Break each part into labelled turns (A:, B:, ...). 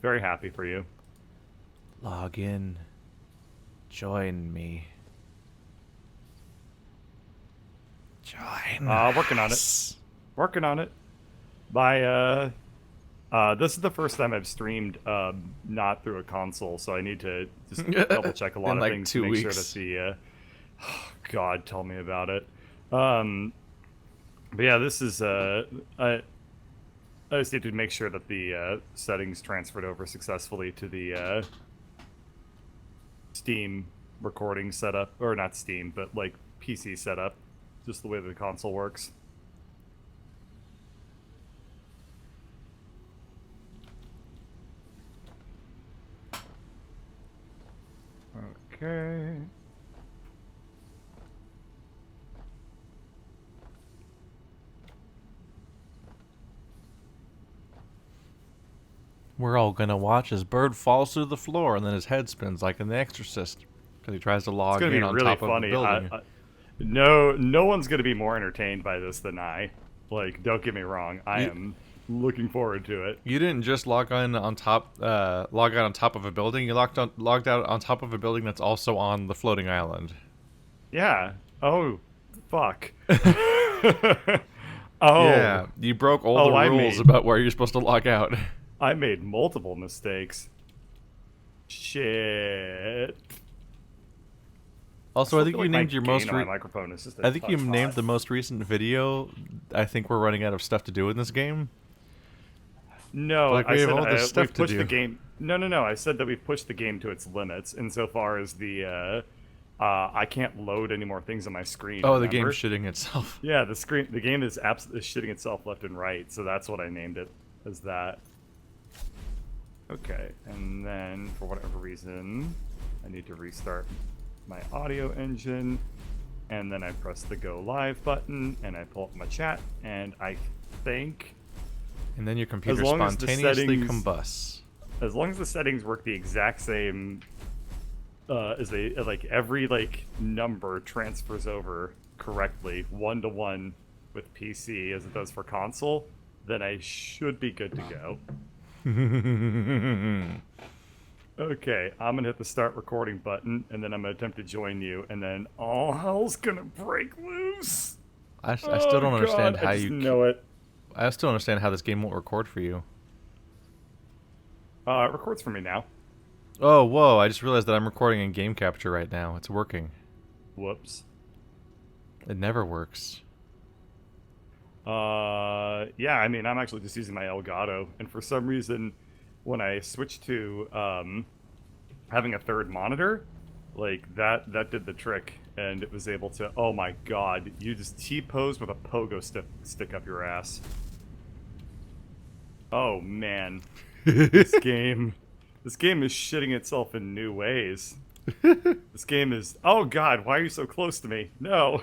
A: Very happy for you.
B: Log in. Join me. Join
A: Working on it.
B: us.
A: Working on it. This is the first time I've streamed not through a console, so I need to just double check a lot
B: In
A: of
B: like
A: things to
B: 2
A: make sure
B: weeks.
A: that the God, tell me about it. Um, but yeah, this is I just need to make sure that the settings transferred over successfully to the Steam recording setup, or not Steam, but like PC setup, just the way the console works. Okay.
B: We're all gonna watch as Bird falls through the floor and then his head spins like in The Exorcist because he tries to
A: It's
B: log
A: gonna be
B: in on
A: really
B: top of a
A: funny.
B: building.
A: No one's gonna be more entertained by this than I. Like, don't get me wrong. I
B: You,
A: am looking forward to it.
B: you didn't just log on top, log out on top of a building. You logged out on top of a building that's also on the floating island.
A: Yeah. Oh, fuck. Oh.
B: Yeah, you broke all the
A: Oh,
B: rules about where you're supposed to log out.
A: I made multiple mistakes. Shit.
B: Also, I think
A: feel
B: you
A: like my
B: named your
A: gain
B: most.
A: on my microphone is just a
B: I think you
A: touch
B: named
A: hot.
B: the most recent video. I think we're running out of stuff to do in this game.
A: No,
B: Like, we
A: I
B: have
A: said
B: all this stuff
A: we've
B: to
A: pushed the
B: do.
A: game. No. I said that we've pushed the game to its limits insofar as I can't load any more things on my screen.
B: Oh, the
A: Remember?
B: game's shitting itself.
A: Yeah, the game is absolutely shitting itself left and right. So that's what I named it as that. Okay, and then for whatever reason, I need to restart my audio engine, and then I press the go live button, and I pull up my chat, and I think
B: And then your computer
A: long as the
B: spontaneously
A: settings-
B: combusts.
A: as long as the settings work the exact same as they like every like number transfers over correctly 1-to-1 with PC as it does for console, then I should be good to go. Okay, I'm gonna hit the start recording button, and then I'm gonna attempt to join you, and then all hell's gonna break loose.
B: I still don't understand how
A: I just
B: you.
A: know it.
B: I still don't understand how this game won't record for you.
A: It records for me now.
B: Oh, whoa! I just realized that I'm recording in game capture right now. It's working.
A: Whoops.
B: It never works.
A: Yeah, I mean, I'm actually just using my Elgato, and for some reason, when I switched to having a third monitor, like that did the trick, and it was able to. Oh my god, you just T-posed with a pogo stick up your ass. Oh man, this game is shitting itself in new ways. This game is. Oh god, why are you so close to me? No,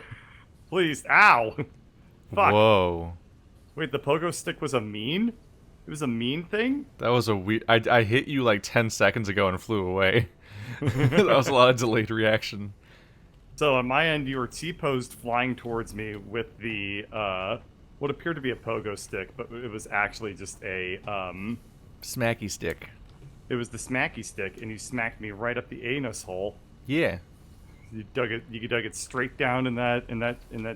A: please, ow. Fuck.
B: Whoa!
A: Wait, the pogo stick was a mean? It was a mean thing?
B: That was a weird. I hit you like 10 seconds ago and flew away. That was a lot of delayed reaction.
A: So on my end, you were T-posed flying towards me with the, what appeared to be a pogo stick, but it was actually just a,
B: Smacky stick.
A: it was the smacky stick, and you smacked me right up the anus hole.
B: Yeah.
A: You dug it straight down in that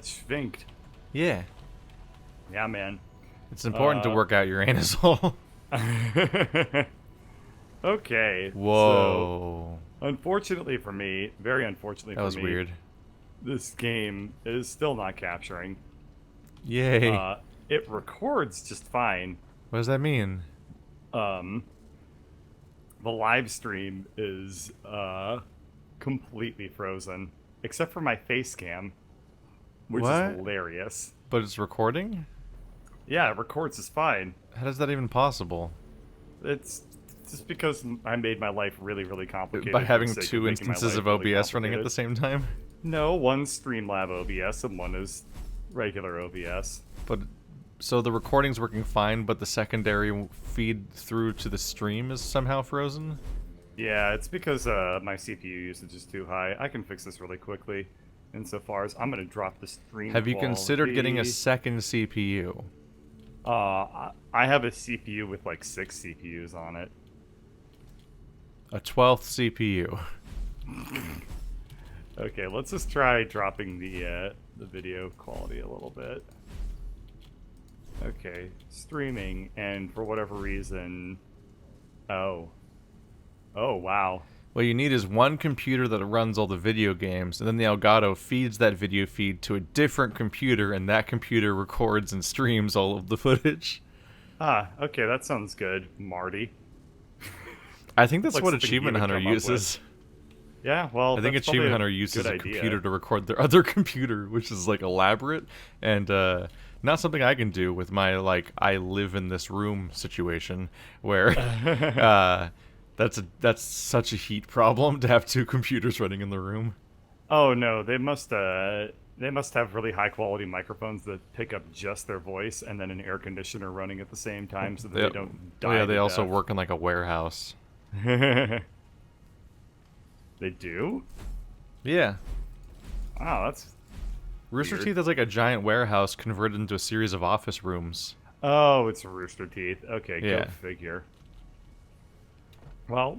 A: sphinct.
B: Yeah.
A: Yeah, man.
B: It's important to work out your anus hole.
A: Okay.
B: Whoa.
A: So, unfortunately for me, very unfortunately
B: That
A: for
B: was
A: me,
B: weird.
A: this game is still not capturing.
B: Yay.
A: It records just fine.
B: What does that mean?
A: The live stream is completely frozen, except for my face cam, which
B: What?
A: is hilarious.
B: But it's recording?
A: Yeah, it records just fine.
B: How is that even possible?
A: It's just because I made my life really, really complicated.
B: By
A: for the
B: having
A: sake of
B: two
A: making my
B: instances
A: life
B: of
A: really
B: OBS running at the
A: complicated.
B: same time?
A: No, one's Streamlab OBS and one is regular OBS.
B: But so the recording's working fine, but the secondary feed through to the stream is somehow frozen?
A: Yeah, it's because my CPU usage is too high. I can fix this really quickly. Insofar as I'm going to drop the stream
B: Have you considered getting a
A: quality.
B: second CPU?
A: I have a CPU with like 6 CPUs on it.
B: A 12th CPU.
A: Okay, let's just try dropping the video quality a little bit. Okay, streaming, and for whatever reason, oh, wow.
B: What you need is one computer that runs all the video games, and then the Elgato feeds that video feed to a different computer, and that computer records and streams all of the footage.
A: Ah, okay, that sounds good, Marty.
B: I think that's
A: Like
B: what
A: something he
B: Achievement
A: would
B: Hunter
A: come up
B: uses.
A: Yeah, well,
B: I think
A: that's probably
B: Achievement
A: a
B: Hunter uses
A: good
B: a
A: idea.
B: computer to record their other computer, which is like elaborate and not something I can do with my like I live in this room situation where that's such a heat problem to have two computers running in the room.
A: Oh no, they must have really high quality microphones that pick up just their voice, and then an air conditioner running at the same time, so that they don't die.
B: Oh yeah, they
A: to
B: also
A: death.
B: work in like a warehouse.
A: They do?
B: Yeah.
A: Wow, that's
B: Rooster
A: weird.
B: Teeth is like a giant warehouse converted into a series of office rooms.
A: Oh, it's Rooster Teeth. Okay,
B: Yeah.
A: go figure. Well,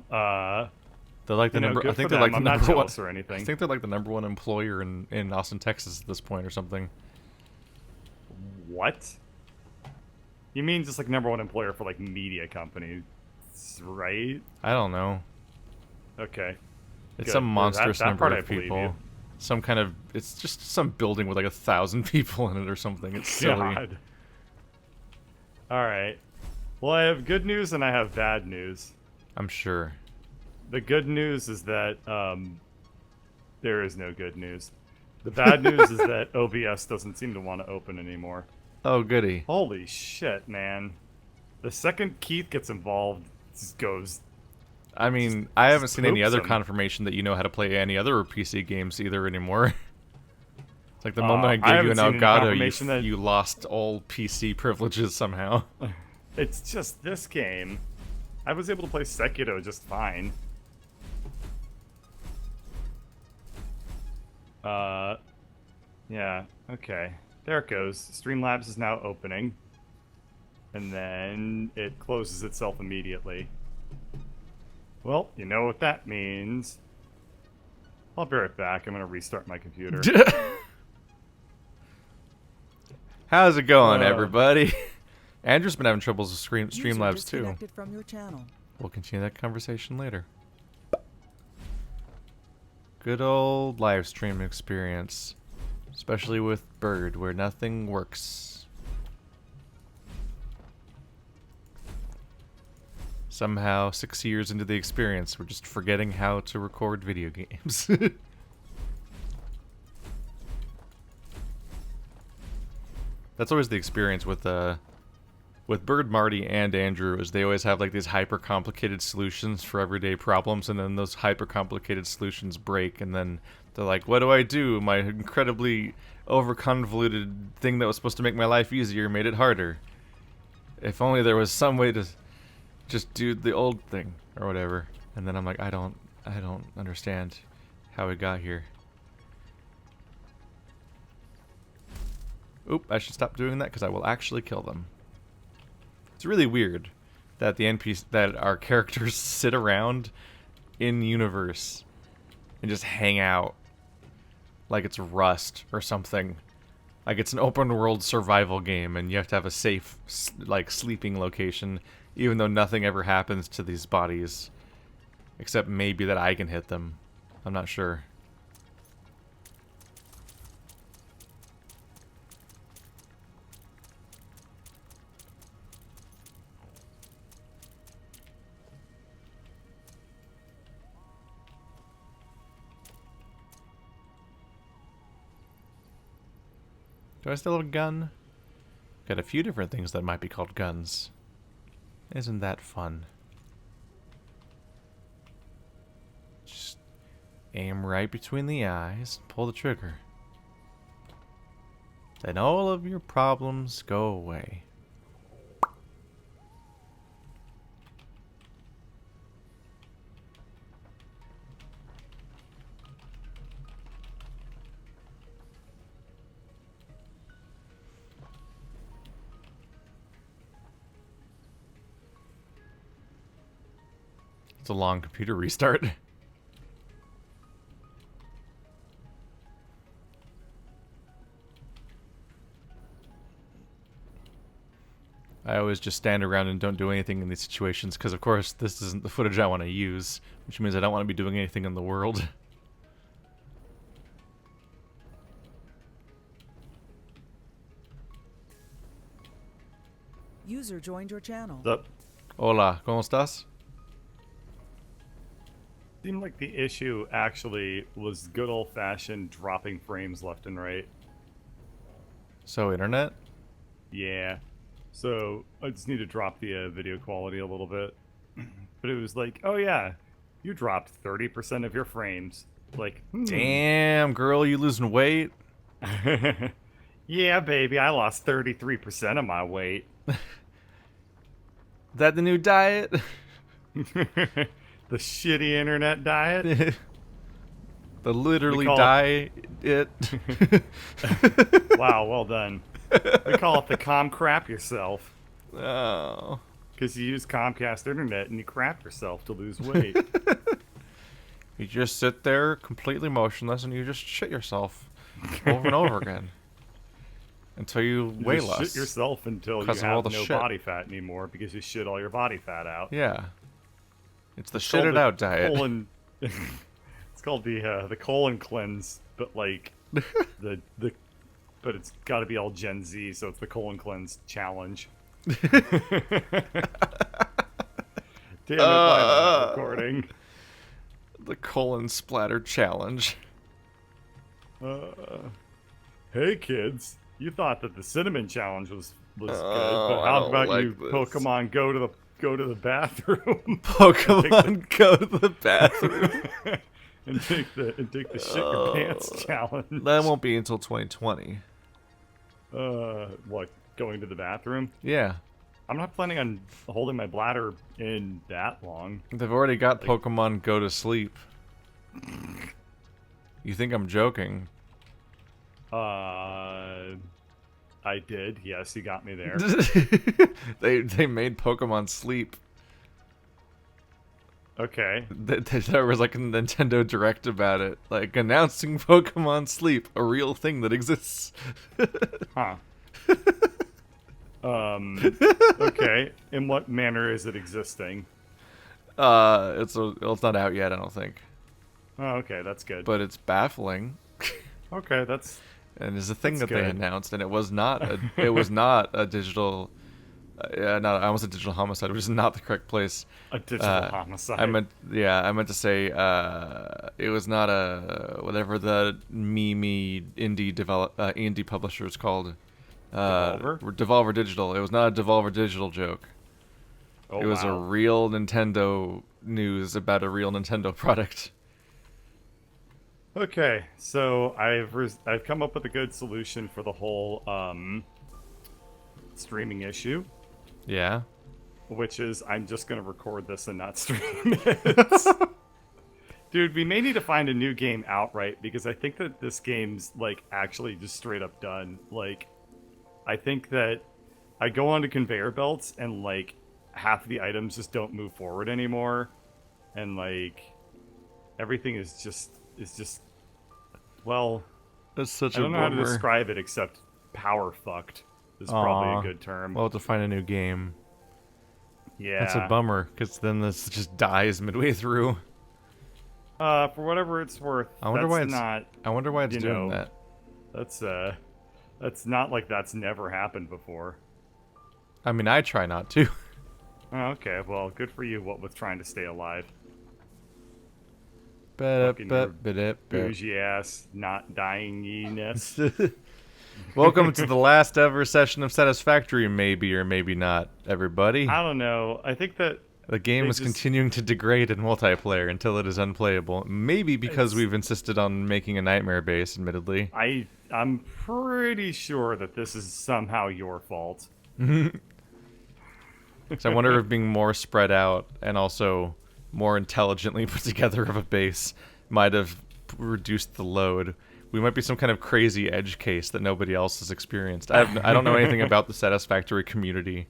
B: They're like the number.
A: good
B: I think
A: for
B: they're like
A: them.
B: the
A: I'm not
B: number one.
A: jealous or anything.
B: I think they're like the number one employer in Austin, Texas at this point, or something.
A: What? You mean just like number one employer for like media companies, right?
B: I don't know.
A: Okay.
B: It's
A: Good.
B: some
A: That
B: monstrous
A: part
B: number
A: I
B: of
A: believe
B: people.
A: you.
B: Some kind of. It's just some building with like 1,000 people in it or something. It's silly.
A: God. All right. Well, I have good news and I have bad news.
B: I'm sure.
A: The good news is that there is no good news. The bad news is that OBS doesn't seem to want to open anymore.
B: Oh goody.
A: Holy shit, man. The second Keith gets involved, it just goes...
B: I mean, I haven't seen any
A: poops
B: other
A: them.
B: confirmation that you know how to play any other PC games either anymore. It's like the moment I
A: I
B: gave you an
A: haven't seen any
B: Elgato,
A: confirmation that-
B: you lost all PC privileges somehow.
A: It's just this game. I was able to play Sekiro just fine. Yeah, okay. There it goes. Streamlabs is now opening. And then it closes itself immediately. Well, you know what that means. I'll be right back. I'm going to restart my computer.
B: How's it going,
A: Uh,
B: everybody? Andrew's been having troubles with
C: User
B: Streamlabs too.
C: disconnected from your channel.
B: We'll continue that conversation later. Good old live stream experience. Especially with Bird, where nothing works. Somehow, 6 years into the experience, we're just forgetting how to record video games. That's always the experience with Bird, Marty, and Andrew, is they always have like these hyper complicated solutions for everyday problems, and then those hyper complicated solutions break, and then they're like, "What do I do? My incredibly over convoluted thing that was supposed to make my life easier made it harder. If only there was some way to just do the old thing or whatever." And then I'm like, I don't understand how we got here. Oop, I should stop doing that because I will actually kill them. It's really weird that that our characters sit around in universe and just hang out like it's Rust or something. Like it's an open world survival game and you have to have a safe like sleeping location even though nothing ever happens to these bodies except maybe that I can hit them. I'm not sure. Do I still have a gun? Got a few different things that might be called guns. Isn't that fun? Just aim right between the eyes, pull the trigger. Then all of your problems go away. It's a long computer restart. I always just stand around and don't do anything in these situations because, of course, this isn't the footage I want to use, which means I don't want to be doing anything in the world.
C: User joined your channel.
A: The
B: Hola, ¿cómo estás?
A: seemed like the issue actually was good old-fashioned dropping frames left and right.
B: So, internet?
A: Yeah. So I just need to drop the video quality a little bit. But it was like, oh yeah, you dropped 30% of your frames. Like,
B: Damn, girl, you losing weight?
A: Yeah, baby, I lost 33% of my weight.
B: That the new diet?
A: The shitty internet diet.
B: The literally
A: We call
B: diet?
A: Wow, well done. We call it the crap yourself.
B: Oh.
A: Because you use Comcast internet and you crap yourself to lose weight.
B: You just sit there completely motionless and you just shit yourself over and over again. Until you
A: You
B: weigh
A: just
B: less.
A: shit yourself until you
B: 'Cause of all
A: have
B: the
A: no
B: shit.
A: body fat anymore because you shit all your body fat out.
B: Yeah. It's the
A: It's
B: shit
A: called
B: it
A: the
B: out diet.
A: colon- It's called the colon cleanse, but like the but it's got to be all Gen Z, so it's the colon cleanse challenge. Damn it, why am I not recording?
B: The colon splatter challenge.
A: Hey kids, you thought that the cinnamon challenge was good,
B: Oh,
A: but
B: I
A: how
B: don't
A: about
B: like
A: you
B: this.
A: Pokemon go to the bathroom
B: Pokemon go to the bathroom.
A: and take the shit your pants challenge?
B: That won't be until 2020.
A: What, going to the bathroom?
B: Yeah.
A: I'm not planning on holding my bladder in that long.
B: They've already got Pokemon go to sleep. You think I'm joking?
A: I did. Yes, you got me there.
B: They made Pokemon sleep.
A: Okay.
B: There was like a Nintendo Direct about it, like announcing Pokemon Sleep, a real thing that exists.
A: Huh. Okay. In what manner is it existing?
B: It's not out yet, I don't think,
A: Oh, okay, that's good.
B: but it's baffling,
A: Okay, that's
B: and it's a thing
A: That's
B: that they
A: good.
B: announced, and it was not a digital. No, I almost said digital homicide, which is not the correct place.
A: a digital homicide.
B: I meant to say it was not a whatever the indie publisher is called.
A: Devolver?
B: Devolver Digital. It was not a Devolver Digital joke.
A: Oh,
B: It was a
A: wow.
B: real Nintendo news about a real Nintendo product.
A: Okay, so I've come up with a good solution for the whole streaming issue,
B: Yeah.
A: which is I'm just gonna record this and not stream it. Dude, we may need to find a new game outright because I think that this game's like actually just straight up done. Like, I think that I go onto conveyor belts and like half the items just don't move forward anymore, and like everything is just well,
B: That's such
A: I
B: a
A: don't know how to
B: bummer.
A: describe it except power fucked is probably
B: Aw.
A: a good term.
B: We'll have to find a new game.
A: Yeah,
B: That's a bummer, because then this just dies midway through.
A: for whatever it's worth,
B: I wonder
A: that's
B: why it's
A: not.
B: I wonder why it's
A: you
B: doing
A: know,
B: that.
A: That's not like that's never happened before.
B: I mean, I try not to.
A: Oh, okay, well, good for you. What with trying to stay alive,
B: Ba-da-ba-ba-da-ba.
A: bougie ass, not dyinginess.
B: Welcome to the last ever session of Satisfactory, maybe or maybe not, everybody.
A: I don't know. I think that
B: The game
A: they
B: is
A: just-
B: continuing to degrade in multiplayer until it is unplayable. Maybe because
A: It's-
B: we've insisted on making a nightmare base, admittedly.
A: I'm pretty sure that this is somehow your fault.
B: So I wonder if being more spread out and also more intelligently put together of a base might have reduced the load. We might be some kind of crazy edge case that nobody else has experienced. I don't know anything about the Satisfactory community,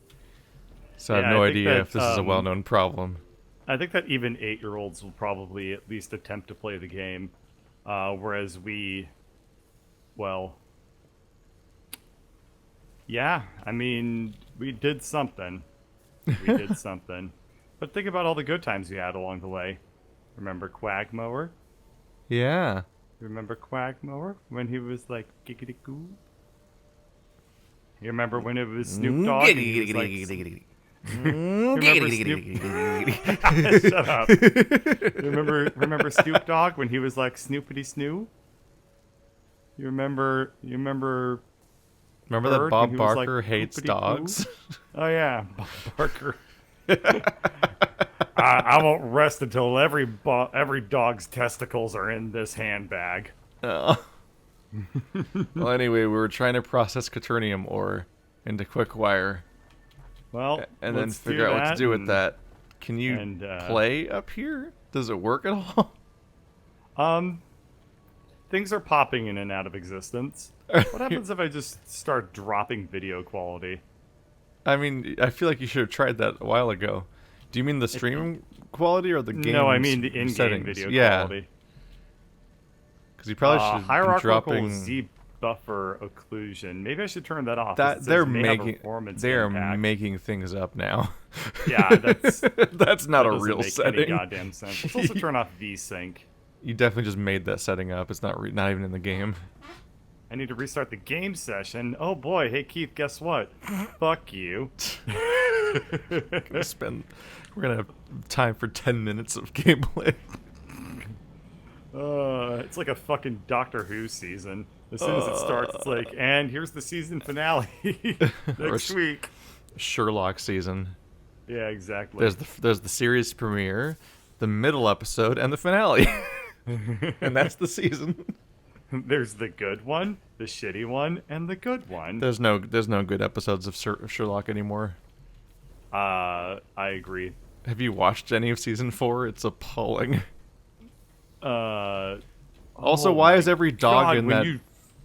B: so I
A: Yeah,
B: have no
A: I think
B: idea
A: that,
B: if this is a well-known problem.
A: I think that even 8-year-olds will probably at least attempt to play the game, whereas we, well, yeah, I mean, we did something. We did something. But think about all the good times we had along the way. Remember Quagmower?
B: Yeah.
A: Remember Quagmower when he was like giggity goo? You remember when it was Snoop Dogg and he was like, remember Snoop? Shut up. Remember Snoop Dogg when he was like Snoopity Snoo? You remember
B: Remember
A: Bird
B: that Bob
A: when he was like,
B: Barker hates
A: "Poopity
B: dogs?
A: Oh yeah, Bob Barker. I won't rest until every dog's testicles are in this handbag.
B: Oh. Well, anyway, we were trying to process Quaternium ore into quick wire,
A: Well,
B: and then
A: let's
B: figure out what to do with
A: and-
B: that. Can you
A: and,
B: play up here? Does it work at all?
A: Things are popping in and out of existence. What happens if I just start dropping video quality?
B: I mean, I feel like you should have tried that a while ago. Do you mean the stream quality or the game?
A: No, I mean the in-game
B: settings?
A: video
B: Yeah,
A: quality.
B: because you probably should have been
A: Hierarchical
B: dropping.
A: Z buffer occlusion. Maybe I should turn that off.
B: That
A: It
B: they're
A: says may have
B: making
A: performance
B: they are
A: impact.
B: making things up now.
A: Yeah, that's
B: That's not
A: that
B: a
A: doesn't
B: real
A: make
B: setting.
A: Any goddamn sense. Let's also turn off VSync.
B: You definitely just made that setting up. It's not not even in the game.
A: I need to restart the game session. Oh boy, hey Keith, guess what? Fuck you.
B: We're gonna have time for 10 minutes of gameplay.
A: It's like a fucking Doctor Who season. As soon as it starts, it's like, and here's the season finale next week.
B: Sherlock season.
A: Yeah, exactly.
B: There's the series premiere, the middle episode, and the finale. And that's the season.
A: There's the good one, the shitty one, and the good one.
B: There's no good episodes of Sherlock anymore.
A: I agree.
B: Have you watched any of season 4? It's appalling. Also,
A: Oh
B: why
A: my
B: is every dog
A: God,
B: in
A: when
B: that?
A: you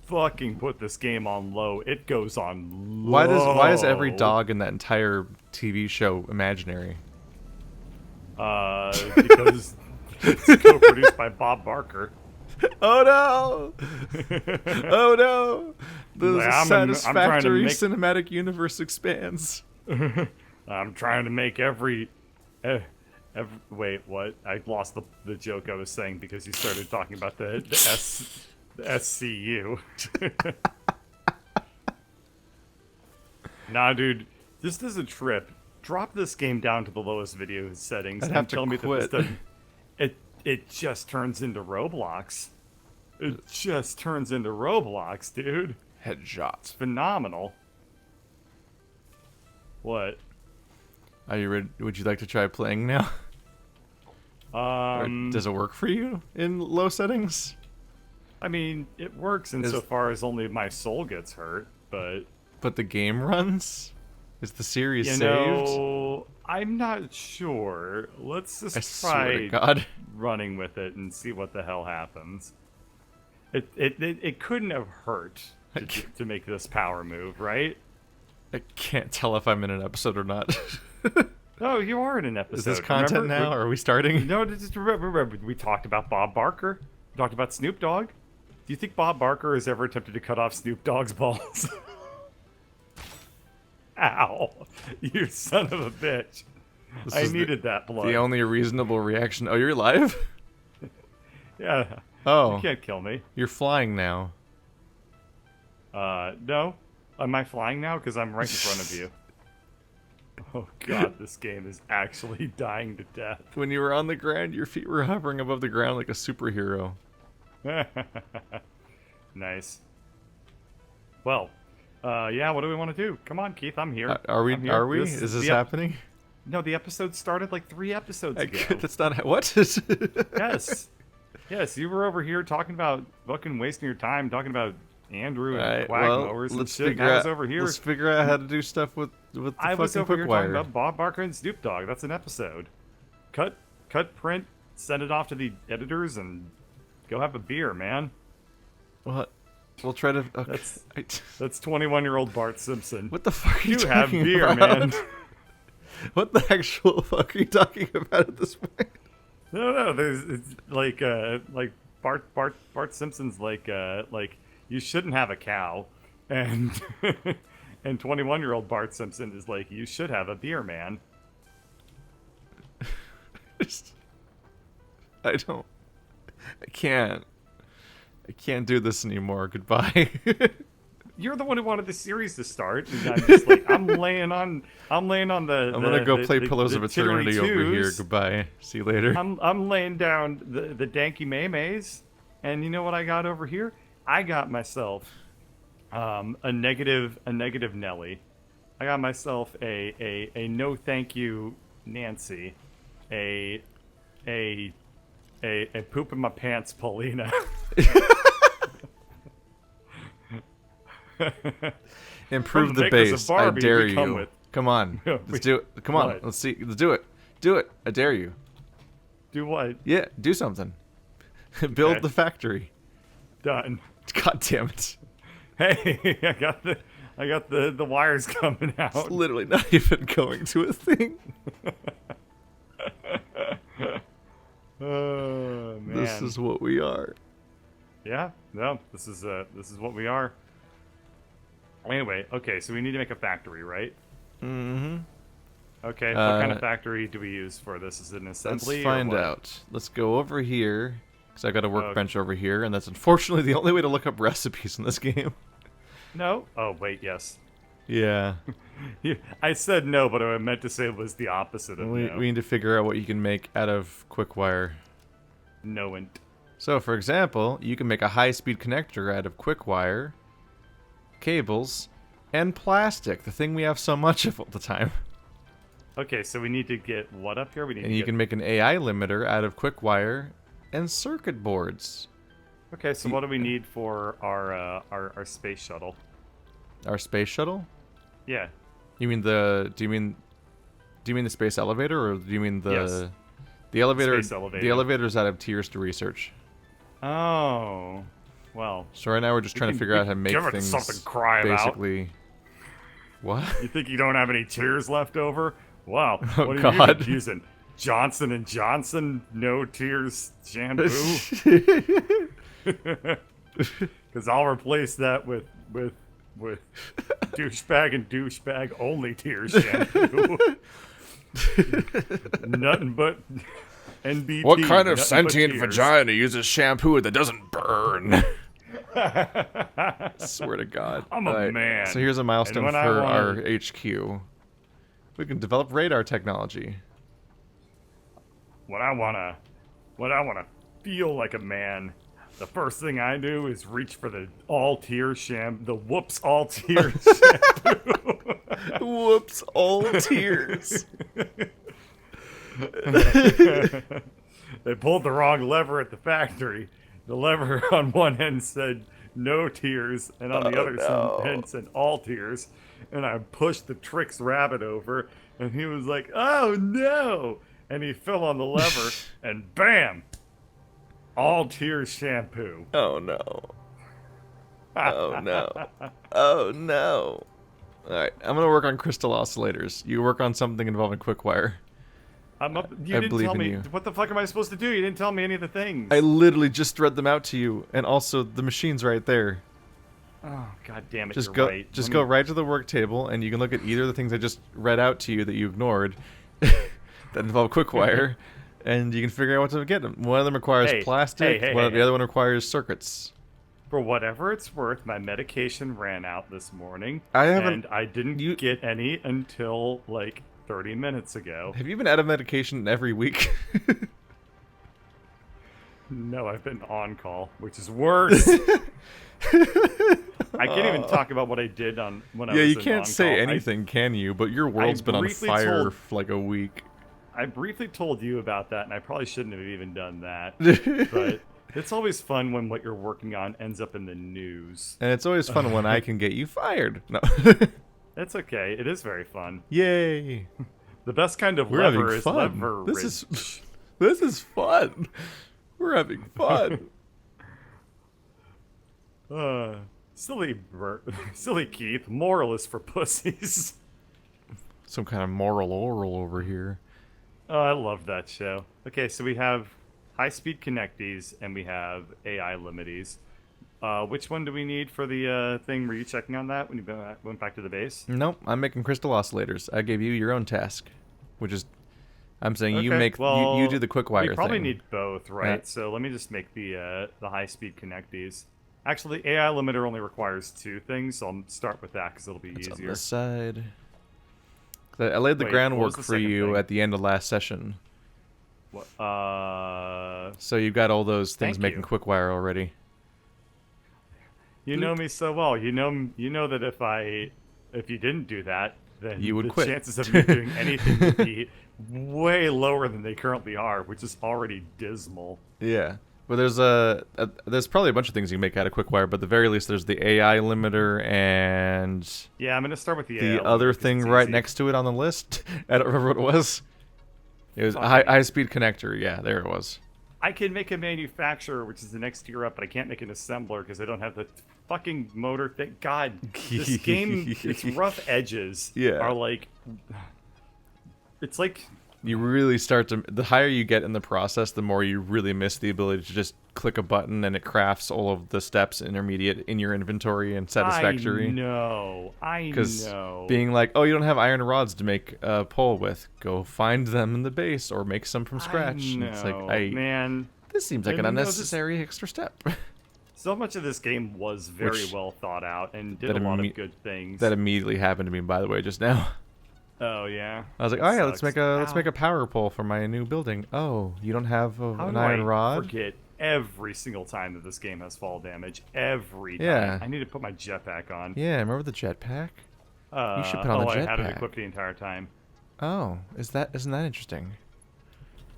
A: fucking put this game on low, it goes on low.
B: Why is every dog in that entire TV show imaginary?
A: Because it's co-produced by Bob Barker.
B: Oh no! Oh no! The
A: Like, I'm trying to
B: Satisfactory
A: make-
B: cinematic universe expands.
A: I'm trying to make every wait, what? I lost the joke I was saying because you started talking about the SCU. Nah, dude, this is a trip. Drop this game down to the lowest video settings
B: I'd
A: and
B: have to
A: tell me that
B: quit.
A: this doesn't. It just turns into Roblox. It just turns into Roblox, dude.
B: Headshots.
A: Phenomenal. What?
B: Are you ready? Would you like to try playing now? Or does it work for you in low settings?
A: I mean, it works insofar as only my soul gets hurt, but
B: But the game runs? Is the series
A: you
B: saved?
A: know, I'm not sure. Let's just
B: I swear to
A: try
B: God.
A: running with it and see what the hell happens. It couldn't have hurt to make this power move, right?
B: I can't tell if I'm in an episode or not.
A: Oh, you are in an episode.
B: Is this content
A: remember?
B: now? Are we starting?
A: No, just remember, we talked about Bob Barker. We talked about Snoop Dogg. Do you think Bob Barker has ever attempted to cut off Snoop Dogg's balls? Ow. You son of a bitch.
B: This
A: I
B: is
A: needed that blood.
B: The only reasonable reaction. Oh, you're live?
A: Yeah.
B: Oh,
A: You can't kill me.
B: you're flying now.
A: No. Am I flying now? Because I'm right in front of you. Oh god, this game is actually dying to death.
B: When you were on the ground, your feet were hovering above the ground like a superhero.
A: Nice. Well, yeah, what do we want to do? Come on, Keith, I'm here.
B: Are we?
A: I'm here.
B: Are we? Is this happening?
A: No, the episode started like 3 episodes ago.
B: That's not what.
A: Yes. Yes, you were over here talking about fucking wasting your time talking about Andrew and
B: Alright,
A: quack
B: well,
A: mowers and
B: let's
A: shit. And
B: figure
A: I was
B: out.
A: over here.
B: Let's figure out how to do stuff with the
A: I was
B: fucking
A: over here
B: quick
A: talking
B: wire.
A: about Bob Barker and Snoop Dogg. That's an episode. Cut, print, send it off to the editors, and go have a beer, man.
B: What? We'll try to. Okay.
A: That's 21-year-old Bart Simpson.
B: What the fuck are you
A: You have
B: talking
A: beer,
B: about?
A: man.
B: What the actual fuck are you talking about at this point?
A: No. There's it's like Bart Simpson's like you shouldn't have a cow, and and 21-year-old Bart Simpson is like you should have a beer man.
B: I don't. I can't. I can't do this anymore. Goodbye.
A: You're the one who wanted the series to start, and I'm just like I'm laying on the.
B: I'm gonna go play
A: the,
B: Pillars
A: the
B: of Eternity over here.
A: twos.
B: Goodbye. See you later.
A: I'm laying down the danky maymays, and you know what I got over here? I got myself a negative Nelly. I got myself a no thank you Nancy, a poop in my pants Paulina.
B: Improve
A: From the
B: the
A: makers of
B: bass. I
A: Barbie,
B: dare
A: we come
B: you.
A: with-
B: Come on. Let's do it. Come on.
A: What?
B: Let's see. Let's do it. Do it. I dare you.
A: Do what?
B: Yeah. Do something. Build
A: Okay.
B: the factory.
A: Done.
B: God damn it.
A: Hey, I got the wires coming
B: It's
A: out.
B: literally not even going to a thing.
A: Oh man.
B: This is what we are.
A: Yeah, no, this is what we are. Anyway, okay, so we need to make a factory, right?
B: Mm-hmm.
A: Okay, what kind of factory do we use for this? Is it an assembly?
B: Let's
A: or
B: find
A: what?
B: out. Let's go over here, because I got a workbench over here, and that's unfortunately the only way to look up recipes in this game.
A: No? Oh, wait, yes.
B: Yeah.
A: I said no, but what I meant to say was the opposite of
B: We
A: no.
B: need to figure out what you can make out of quick wire.
A: Noant.
B: So, for example, you can make a high-speed connector out of quick wire, cables, and plastic, the thing we have so much of all the time.
A: Okay, so we need to get what up here? We need
B: And
A: to
B: you
A: get...
B: can make an AI limiter out of quick wire and circuit boards.
A: Okay, so what do we need for our space shuttle?
B: Our space shuttle?
A: Yeah.
B: You mean the? Do you mean the space elevator, or do you mean the?
A: Yes.
B: The elevator.
A: Space elevator.
B: The elevator's out of tiers to research.
A: Oh. Well.
B: So right now we're just trying to figure out how to make
A: give it
B: things.
A: something to cry about.
B: Basically. What?
A: You think you don't have any tears left over? Wow.
B: Oh,
A: What are
B: God.
A: you using? Johnson and Johnson no tears shampoo? Because I'll replace that with douchebag and douchebag only tears shampoo. Nothing but NBT.
B: What kind of
A: nothing but
B: sentient
A: tears.
B: vagina uses shampoo that doesn't burn? Swear to God.
A: I'm a
B: Alright,
A: man.
B: So here's a milestone
A: And
B: for
A: when I
B: our
A: wanna-
B: HQ. We can develop radar technology.
A: When I wanna feel like a man, the first thing I do is reach for the all tears shampoo, the Whoops all tears shampoo.
B: Whoops, all tears.
A: They pulled the wrong lever at the factory. The lever on one end said no tears, and on the other
B: no.
A: end said all tears. And I pushed the Trix rabbit over, and he was like, "Oh no!" And he fell on the lever, and bam! All tears shampoo.
B: Oh no. Oh no. Oh no. Alright, I'm gonna work on crystal oscillators. You work on something involving quick wire.
A: I'm up. You
B: I
A: didn't
B: believe
A: tell
B: in
A: me.
B: you.
A: What the fuck am I supposed to do? You didn't tell me any of the things.
B: I literally just read them out to you, and also the machine's right there.
A: Oh, god damn it!
B: Just
A: you're
B: go
A: right.
B: just
A: Let
B: go
A: me-
B: right to the work table, and you can look at either of the things I just read out to you that you ignored that involve quick wire, and you can figure out what to get. One of them requires
A: Hey,
B: plastic,
A: hey,
B: the
A: hey.
B: other one requires circuits.
A: For whatever it's worth, my medication ran out this morning,
B: I haven't-
A: and I didn't get any until like 30 minutes ago.
B: Have you been out of medication every week?
A: No, I've been on call, which is worse. I can't even talk about what I did on when I
B: Yeah,
A: was
B: you
A: in
B: can't say
A: on-call.
B: anything, can you? But your world's been on
A: briefly
B: fire
A: told-
B: for like a week.
A: I briefly told you about that, and I probably shouldn't have even done that. But it's always fun when what you're working on ends up in the news.
B: And it's always fun when I can get you fired. No.
A: It's okay. It is very fun.
B: Yay.
A: The best kind of
B: We're
A: lever
B: having
A: is
B: fun.
A: leverage.
B: This is fun. We're having fun.
A: Silly Keith. Moral is for pussies.
B: Some kind of moral oral over here.
A: Oh, I love that show. Okay, so we have high-speed connectees and we have AI limities. Which one do we need for the thing? Were you checking on that when you went back to the base?
B: Nope, I'm making crystal oscillators. I gave you your own task, which is, I'm saying you
A: Okay,
B: make
A: well,
B: you do the quick wire
A: we probably
B: thing.
A: need both, right?
B: Yeah.
A: So let me just make the high-speed connectees. Actually, AI limiter only requires 2 things, so I'll start with that because it'll be
B: It's on
A: easier.
B: this side. I laid the
A: Wait, what was
B: groundwork
A: the
B: for
A: second
B: you
A: thing?
B: at the end of last session,
A: What?
B: so you got all those things
A: Thank
B: making
A: you.
B: quick wire already.
A: You know
B: Bloop.
A: me so well. You know that if you didn't do that,
B: You
A: then
B: would
A: the
B: quit.
A: chances of me doing anything would be way lower than they currently are, which is already dismal.
B: Yeah. But there's probably a bunch of things you can make out of quick wire, but at the very least there's the AI limiter and
A: Yeah, I'm gonna start with the
B: the
A: AI limiter
B: other
A: 'cause
B: thing
A: it's
B: right
A: easy.
B: next to it on the list. I don't remember what it was. It was a
A: Fuck me.
B: high speed connector. Yeah, there it was.
A: I can make a manufacturer, which is the next tier up, but I can't make an assembler because I don't have the fucking motor thing. God, this game, its rough edges
B: Yeah.
A: are like, it's like,
B: You really start to, the higher you get in the process, the more you really miss the ability to just click a button and it crafts all of the steps intermediate in your inventory and Satisfactory.
A: I
B: Because
A: know.
B: being like, oh, you don't have iron rods to make a pole with, go find them in the base or make some from scratch.
A: I
B: And it's like,
A: know, man.
B: this seems like
A: And
B: an
A: you know, this-
B: unnecessary extra step.
A: So much of this game was very
B: Which-
A: well thought out and did
B: that
A: a lot
B: imme-
A: of good things.
B: That immediately happened to me, by the way, just now.
A: Oh yeah.
B: I was like,
A: That
B: oh yeah, let's
A: sucks.
B: make
A: Ow.
B: a power pole for my new building. Oh, you don't have
A: How
B: an
A: do
B: iron
A: I
B: rod?
A: forget every single time that this game has fall damage? Every time.
B: Yeah.
A: I need to put my jetpack on.
B: Yeah, remember the jetpack? You should put on
A: oh,
B: the
A: I had it
B: jetpack.
A: equipped the entire time.
B: Oh, isn't that interesting?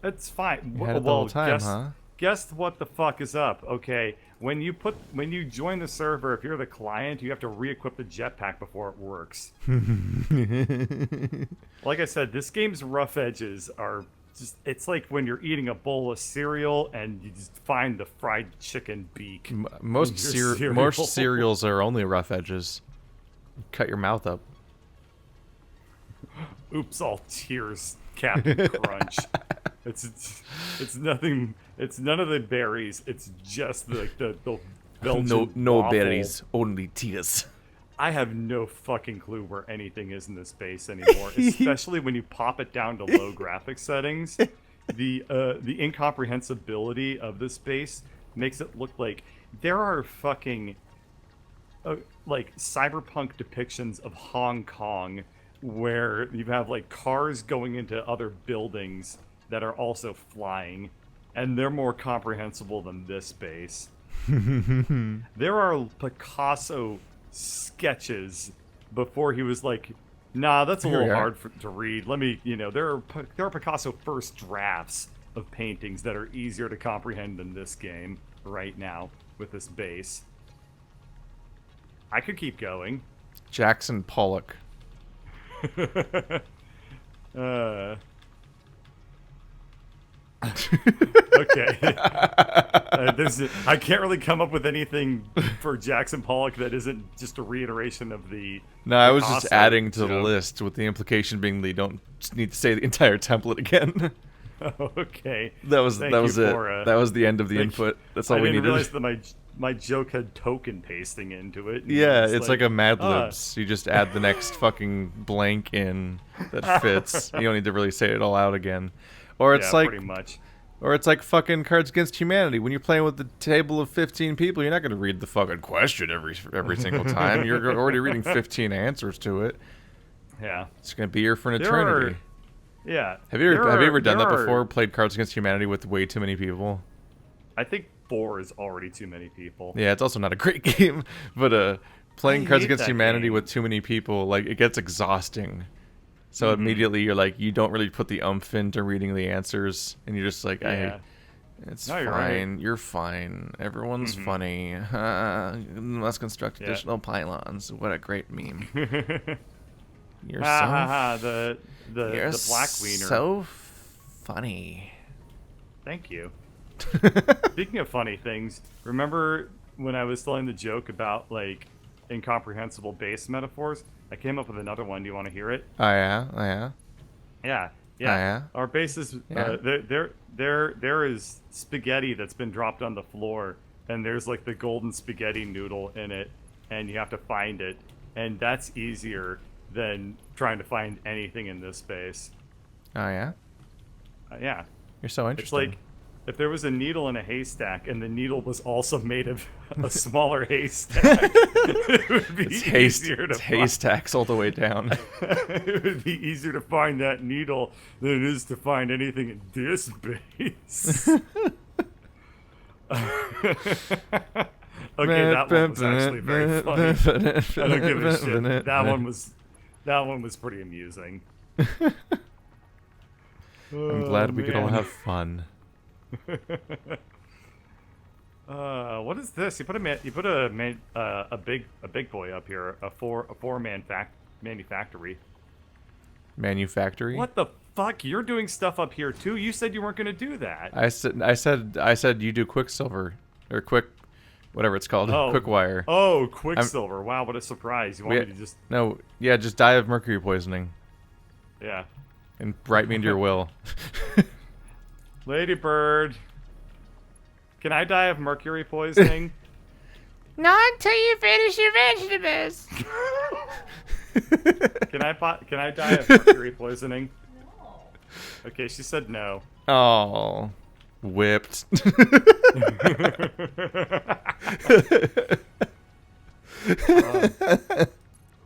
A: It's fine.
B: You had it the whole time,
A: guess,
B: huh?
A: guess what the fuck is up? Okay, when you join the server, if you're the client, you have to re-equip the jetpack before it works. Like I said, this game's rough edges are just, it's like when you're eating a bowl of cereal and you just find the fried chicken beak.
B: Most
A: in your cereal.
B: most cereals are only rough edges. Cut your mouth up.
A: Oops, all tears, Captain Crunch. It's nothing. It's none of the berries. It's just the Belgian
B: No
A: waffle.
B: berries, only tears.
A: I have no fucking clue where anything is in this space anymore, especially when you pop it down to low graphics settings. The incomprehensibility of this space makes it look like there are fucking like cyberpunk depictions of Hong Kong where you have like cars going into other buildings that are also flying, and they're more comprehensible than this space. There are Picasso sketches before he was like, nah, that's a
B: Here we
A: little
B: are.
A: hard to read. Let me, there are Picasso first drafts of paintings that are easier to comprehend than this game right now with this base. I could keep going.
B: Jackson Pollock.
A: Okay. I can't really come up with anything for Jackson Pollock that isn't just a reiteration of the.
B: No, I was just
A: Picasso
B: adding to the
A: joke.
B: list with the implication being that you don't need to say the entire template again.
A: Okay.
B: that was
A: Thank
B: that
A: you
B: was it.
A: for,
B: That was the end of the
A: thank-
B: input. That's all
A: I
B: we
A: didn't
B: needed.
A: realize that my joke had token pasting into it.
B: Yeah, it's like a Mad
A: ah.
B: Libs. You just add the next fucking blank in that fits. You don't need to really say it all out again. Or it's
A: yeah,
B: like
A: pretty much.
B: Or it's like fucking Cards Against Humanity. When you're playing with the table of 15 people, you're not going to read the fucking question every single time. You're already reading 15 answers to it.
A: Yeah.
B: It's going to be here for an
A: There
B: eternity.
A: Yeah.
B: Have you ever done that
A: there are-
B: before? Played Cards Against Humanity with way too many people?
A: I think 4 is already too many people.
B: Yeah, it's also not a great game, but playing
A: I
B: Cards
A: hate
B: Against
A: that
B: Humanity
A: game.
B: with too many people, like, it gets exhausting. So
A: Mm-hmm.
B: immediately you're like, you don't really put the umph into reading the answers, and you're just like,
A: Yeah.
B: it's
A: No, you're right.
B: fine. You're fine. Everyone's
A: Mhm.
B: funny. Let's construct
A: Yeah.
B: additional pylons. What a great meme. You're
A: Ha
B: so
A: ha ha!
B: you're
A: The black wiener.
B: so funny.
A: Thank you. Speaking of funny things, remember when I was telling the joke about like incomprehensible base metaphors. I came up with another one. Do you want to hear it?
B: Oh yeah, oh yeah,
A: Yeah,
B: oh
A: yeah.
B: yeah,
A: Our base is
B: yeah.
A: there is spaghetti that's been dropped on the floor, and there's like the golden spaghetti noodle in it, and you have to find it, and that's easier than trying to find anything in this space.
B: Oh yeah.
A: Yeah,
B: You're so
A: it's
B: interesting.
A: like if there was a needle in a haystack, and the needle was also made of a smaller haystack, it would be easier to
B: It's
A: find.
B: haystacks all the way down.
A: It would be easier to find that needle than it is to find anything in this base. Okay, that one was actually very funny. I don't give a shit. That one was pretty amusing.
B: I'm glad we could all have fun.
A: What is this? You put a big boy up here, a four man manufactory.
B: Manufactory?
A: What the fuck? You're doing stuff up here too. You said you weren't going to do that.
B: I said you do Quicksilver or Quick, whatever it's called, Quickwire.
A: Oh, Quicksilver! Wow, what a surprise! You want me to just
B: just die of mercury poisoning
A: yeah,
B: and write me into your will.
A: Lady Bird, can I die of mercury poisoning?
C: Not until you finish your vegetables.
A: Can I die of mercury poisoning? Okay, she said no.
B: Oh, whipped.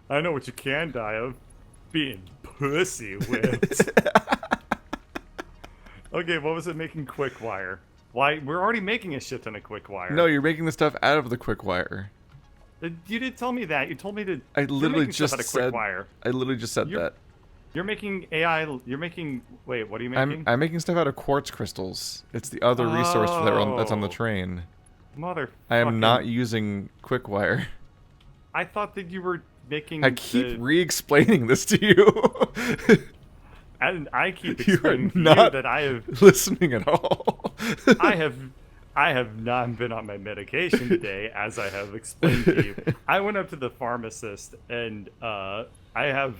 A: I know what you can die of. Being pussy whipped. Okay, what was it making Quickwire? Why? We're already making a shit ton of Quickwire.
B: No, you're making the stuff out of the Quickwire.
A: You didn't tell me that. You told me to.
B: I literally just said.
A: Quickwire.
B: I literally just said that.
A: You're making AI. You're making. Wait, what are you making?
B: I'm making stuff out of quartz crystals. It's the other resource that's on the train.
A: Mother.
B: I am not using Quickwire.
A: I thought that you were making.
B: I keep re-explaining this to you.
A: And I keep
B: You are
A: explaining to
B: not
A: you that I have
B: listening at all.
A: I have not been on my medication today, as I have explained to you. I went up to the pharmacist, and I am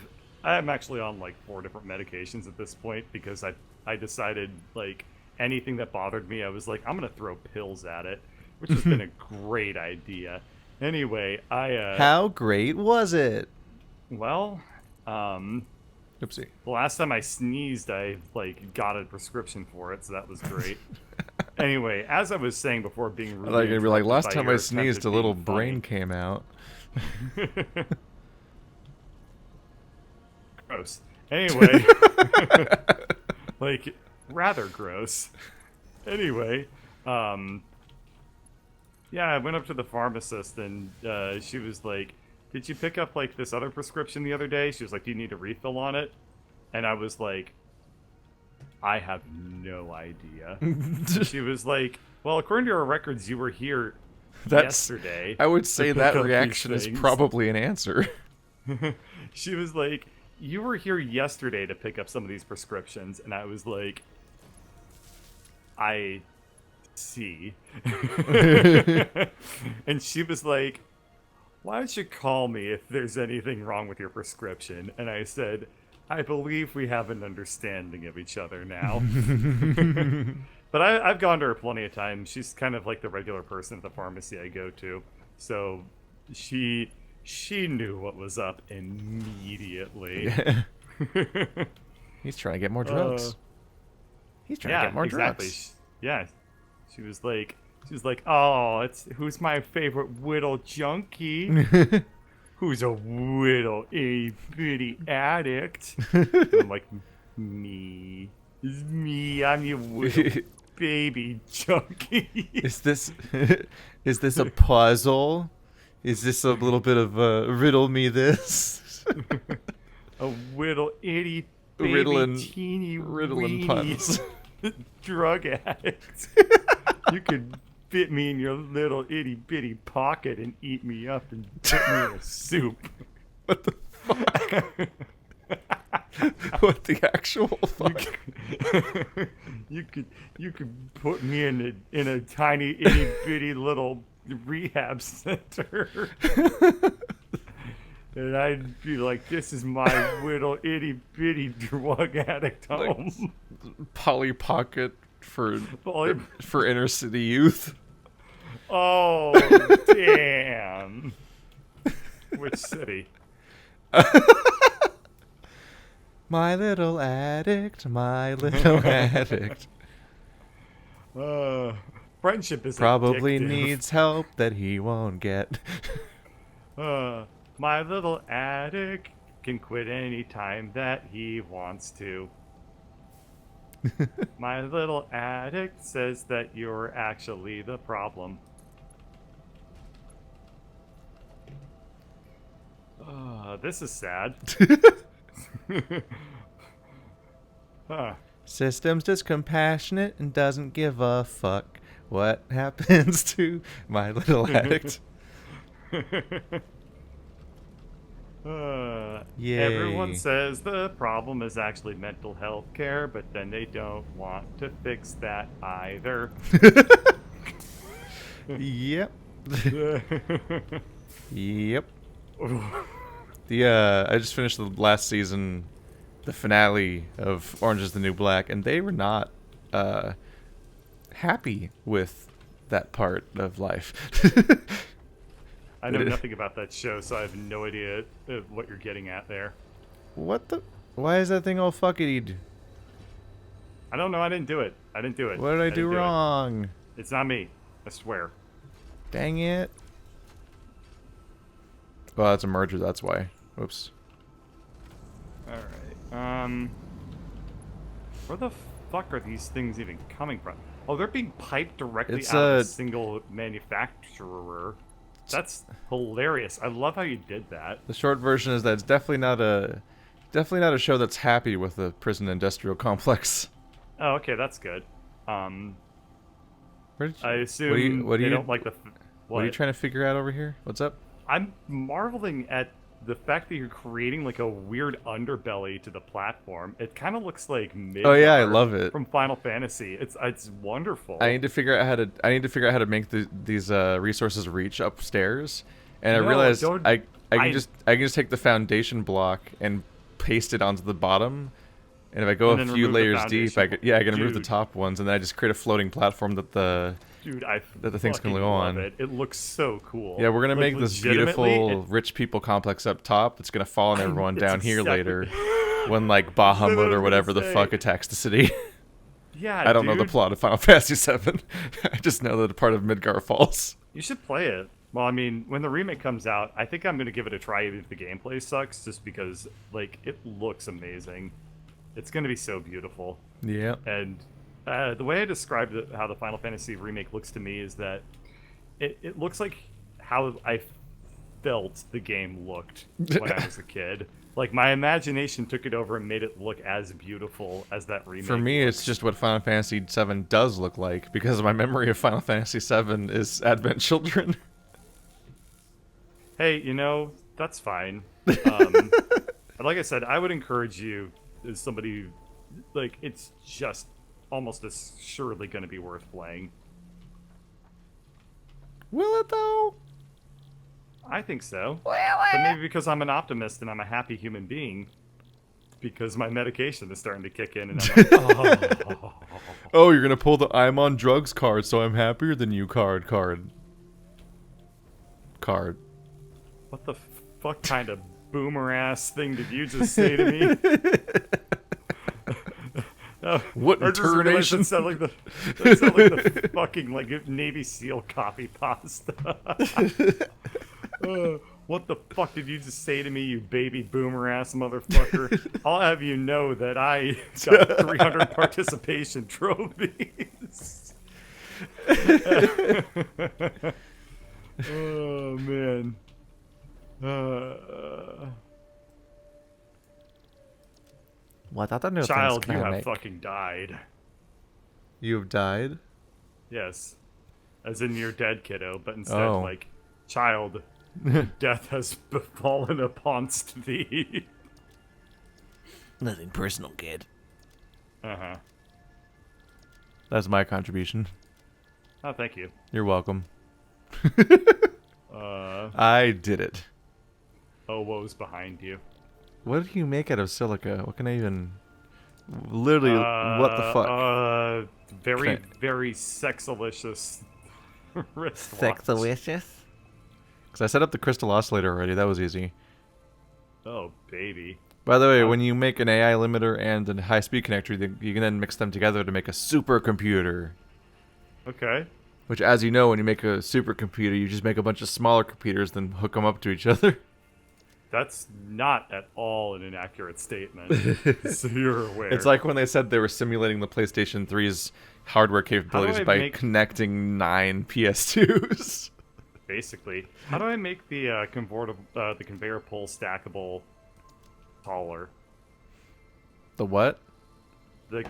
A: actually on like 4 different medications at this point because I decided like anything that bothered me, I was like, I'm gonna throw pills at it, which has been a great idea. Anyway,
B: How great was it?
A: well,
B: Oopsie.
A: the last time I sneezed, I like got a prescription for it, so that was great. Anyway, as I was saying before, being really
B: Like it'd be like last
A: by
B: time
A: your
B: I
A: attempt
B: sneezed,
A: at
B: a little
A: being
B: brain
A: funny.
B: came out.
A: Gross. Anyway, like rather gross. Anyway, yeah, I went up to the pharmacist and she was like, "Did you pick up like this other prescription the other day?" She was like, "Do you need a refill on it?" And I was like, "I have no idea." She was like, "Well, according to our records, you were here yesterday."
B: I would say
A: to
B: that
A: pick up these
B: reaction is
A: things."
B: probably an answer.
A: She was like, "You were here yesterday to pick up some of these prescriptions," and I was like, "I see." And she was like, "Why don't you call me if there's anything wrong with your prescription?" And I said, "I believe we have an understanding of each other now." But I've gone to her plenty of times. She's kind of like the regular person at the pharmacy I go to, so she knew what was up immediately.
B: He's trying to get more drugs. He's trying to get more
A: exactly.
B: drugs.
A: Yeah, she was like, "Oh, it's who's my favorite whittle junkie? Who's a whittle itty bitty addict?" I'm like, "Me, it's me. I'm your whittle baby junkie."
B: Is this a puzzle? Is this a little bit of riddle me this?
A: A whittle itty baby
B: Riddling
A: teeny
B: riddling
A: weeny
B: puns.
A: drug addict. You could fit me in your little itty bitty pocket and eat me up and put me in a soup.
B: What the fuck? What the actual fuck?
A: You could put me in a tiny itty bitty little rehab center. And I'd be like, this is my little itty bitty drug addict home.
B: Polly Pocket for
A: Polly-
B: for inner city youth.
A: Oh, damn. Which city?
B: My little addict, my little addict.
A: Friendship is
B: Probably
A: addictive.
B: needs help that he won't get.
A: My little addict can quit any time that he wants to. My little addict says that you're actually the problem. This is sad. Huh.
B: System's just compassionate and doesn't give a fuck what happens to my little addict. Yay.
A: Everyone says the problem is actually mental health care, but then they don't want to fix that either.
B: Yep. Yep. I just finished the last season, the finale of Orange is the New Black, and they were not happy with that part of life.
A: I know nothing about that show, so I have no idea what you're getting at there.
B: What the? Why is that thing all fuckity?
A: I don't know. I didn't do it.
B: What did I do wrong?
A: It's not me. I swear.
B: Dang it. Well, that's a merger, that's why. Whoops.
A: Alright. Where the fuck are these things even coming from? Oh, they're being piped directly
B: It's
A: out of a single manufacturer. That's hilarious. I love how you did that.
B: The short version is that it's definitely not a show that's happy with the prison industrial complex.
A: Oh, okay, that's good.
B: Where did you,
A: I assume they don't like the...
B: What are you trying to figure out over here? What's up?
A: I'm marveling at the fact that you're creating like a weird underbelly to the platform. It kind of looks like Midgar.
B: Oh yeah, I love it.
A: From Final Fantasy. It's wonderful.
B: I need to figure out how to make these resources reach upstairs, and I realized I can just take the foundation block and paste it onto the bottom, and if I go a few layers deep, I can remove the top ones, and then I just create a floating platform that the things can go on.
A: It looks so cool.
B: Yeah, we're gonna make this beautiful rich people complex up top that's gonna fall on everyone down here later when like Bahamut or whatever the fuck attacks the city.
A: Yeah,
B: I don't know the plot of Final Fantasy VII. I just know that a part of Midgar falls.
A: You should play it. Well, I mean, when the remake comes out, I think I'm gonna give it a try even if the gameplay sucks, just because like it looks amazing. It's gonna be so beautiful.
B: Yeah.
A: And the way I described how the Final Fantasy remake looks to me is that it looks like how I felt the game looked when I was a kid. Like, my imagination took it over and made it look as beautiful as that remake.
B: For me, it's just what Final Fantasy VII does look like, because my memory of Final Fantasy VII is Advent Children.
A: Hey, that's fine. Like I said, I would encourage you, as somebody, like, it's just almost as surely going to be worth playing.
B: Will it, though?
A: I think so.
C: Well,
A: But maybe because I'm an optimist and I'm a happy human being, because my medication is starting to kick in, and I'm like, oh.
B: Oh, you're gonna pull the I'm on drugs card, so I'm happier than you card.
A: What the fuck kind of boomer ass thing did you just say to me?
B: What
A: I just realized
B: intonation?
A: That sounded like the fucking like Navy SEAL copy pasta. What the fuck did you just say to me, you baby boomer ass motherfucker? I'll have you know that I got 300 participation trophies. Oh man.
B: What other new
A: Child,
B: things
A: you
B: can I
A: have
B: make?
A: fucking died.
B: You have died?
A: Yes. As in you're dead, kiddo, but instead,
B: Oh.
A: like, child, death has befallen uponst thee.
B: Nothing personal, kid.
A: Uh-huh.
B: That's my contribution.
A: Oh, thank you.
B: You're welcome. I did it.
A: Oh, woe's behind you.
B: What do you make out of silica? What can I even... Literally, what the fuck?
A: Very,
B: Can
A: very sexalicious wristwatch.
C: Sexalicious?
B: Because I set up the crystal oscillator already. That was easy.
A: Oh, baby.
B: By the way, when you make an AI limiter and a high-speed connector, you can then mix them together to make a supercomputer.
A: Okay.
B: Which, as you know, when you make a supercomputer, you just make a bunch of smaller computers, then hook them up to each other.
A: That's not at all an inaccurate statement. So you're aware.
B: It's like when they said they were simulating the PlayStation 3's hardware capabilities by connecting 9 PS2s.
A: Basically. How do I make the the conveyor pole stackable taller?
B: The what?
A: The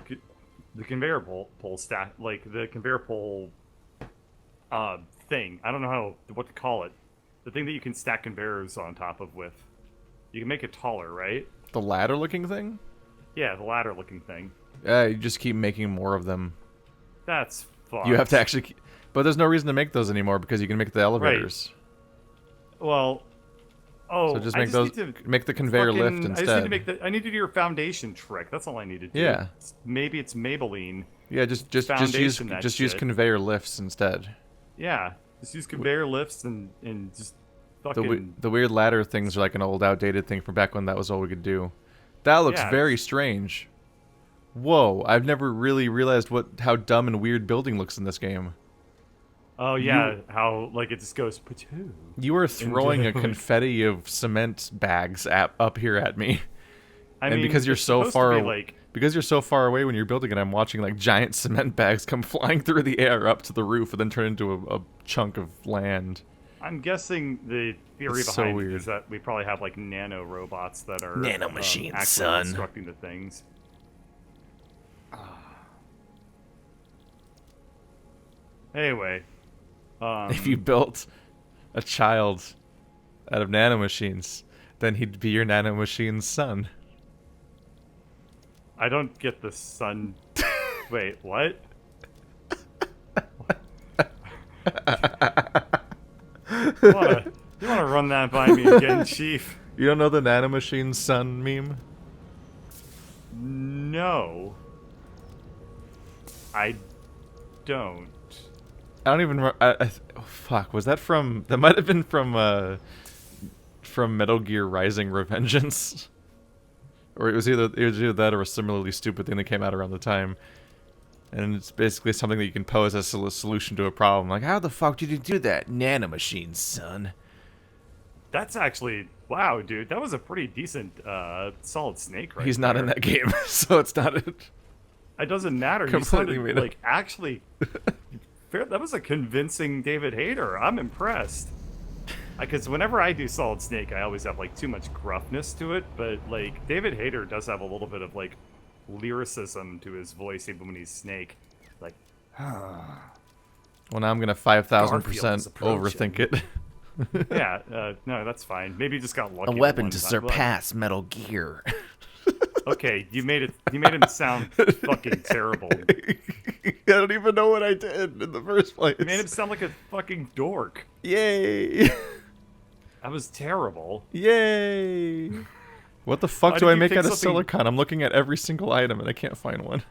A: conveyor pole stack, like the conveyor pole thing. I don't know what to call it. The thing that you can stack conveyors on top of with. You can make it taller, right?
B: The ladder-looking thing?
A: Yeah, the ladder-looking thing.
B: Yeah, you just keep making more of them.
A: That's fun.
B: You have to actually... But there's no reason to make those anymore because you can make the elevators.
A: Right. Well... Oh,
B: so just make those... Make the conveyor lift instead.
A: I just need to I need to do your foundation trick. That's all I need to do.
B: Yeah.
A: Maybe it's Maybelline.
B: Yeah, just use conveyor lifts instead.
A: Yeah. Just use conveyor lifts and just fucking...
B: The weird ladder things are like an old outdated thing from back when that was all we could do. That looks very strange. Whoa, I've never really realized how dumb and weird building looks in this game.
A: Oh yeah, how like it just goes patoo.
B: You are throwing a confetti of cement bags up here at me.
A: I mean,
B: because you're so far because you're so far away when you're building it, I'm watching like giant cement bags come flying through the air up to the roof and then turn into a chunk of land.
A: I'm guessing the theory behind it is that we probably have like nano robots that are
C: nanomachines,
A: actually constructing the things. Anyway,
B: if you built a child out of nanomachines, then he'd be your nanomachine's son.
A: I don't get the son. Wait, what? You wanna run that by me again, Chief?
B: You don't know the nanomachine's son meme?
A: No. I don't.
B: I don't even. Oh, fuck, was that from? That might have been from Metal Gear Rising: Revengeance, or it was either that or a similarly stupid thing that came out around the time. And it's basically something that you can pose as a solution to a problem. Like, how the fuck did you do that, nanomachine, son?
A: That's actually wow, dude. That was a pretty decent Solid Snake, right?
B: He's not in that game, so it's not it.
A: It doesn't matter.
B: Completely
A: you sounded, like actually. That was a convincing David Hayter. I'm impressed. Because whenever I do Solid Snake, I always have like too much gruffness to it. But like David Hayter does have a little bit of like lyricism to his voice even when he's Snake. Like,
B: well, now I'm gonna 5,000% overthink it.
A: Yeah, no, that's fine. Maybe you just got lucky.
C: A weapon to surpass Metal Gear.
A: Okay, you made him sound fucking terrible.
B: I don't even know what I did in the first place.
A: You made him sound like a fucking dork.
B: Yay!
A: That was terrible.
B: Yay! What the fuck do I make out of silicon? I'm looking at every single item and I can't find one.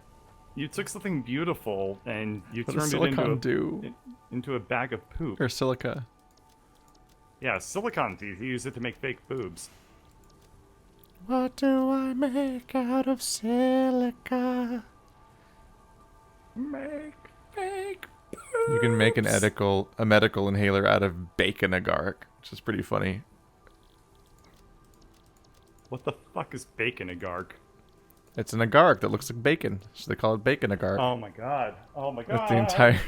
A: You took something beautiful and you
B: what
A: turned
B: does silicon
A: into a bag of poop.
B: Or silica.
A: Yeah, silicon. You use it to make fake boobs.
C: What do I make out of silica?
A: Make fake boobs.
B: You can make a medical inhaler out of bacon agark, which is pretty funny.
A: What the fuck is bacon agark?
B: It's an agark that looks like bacon, so they call it bacon agark.
A: Oh my god. Oh my god.
B: With the entire...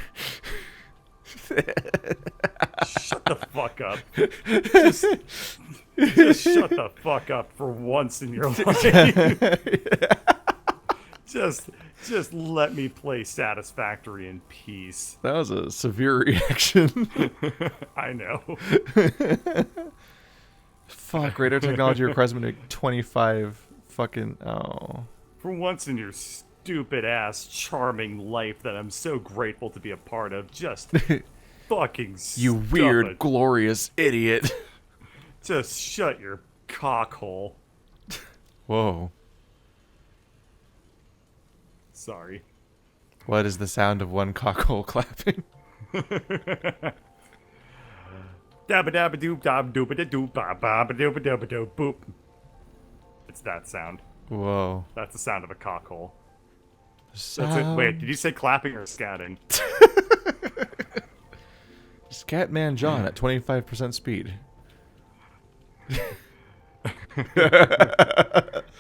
A: Shut the fuck up. Just shut the fuck up for once in your life. Just let me play Satisfactory in peace.
B: That was a severe reaction.
A: I know.
B: Fuck, radar technology requires me to make 25 fucking... Oh.
A: For once in your stupid ass charming life that I'm so grateful to be a part of, just fucking
B: You weird, glorious idiot.
A: Just shut your Cockhole.
B: Whoa.
A: Sorry.
B: What is the sound of one cockhole clapping?
A: Dabba dabba doop dab dooba da doop ba ba ba dooba dooba doo boop. It's that sound.
B: Whoa.
A: That's the sound of a cockhole. That's it.
B: Sound.
A: Wait, did you say clapping or scatting?
B: Scatman John at 25% speed.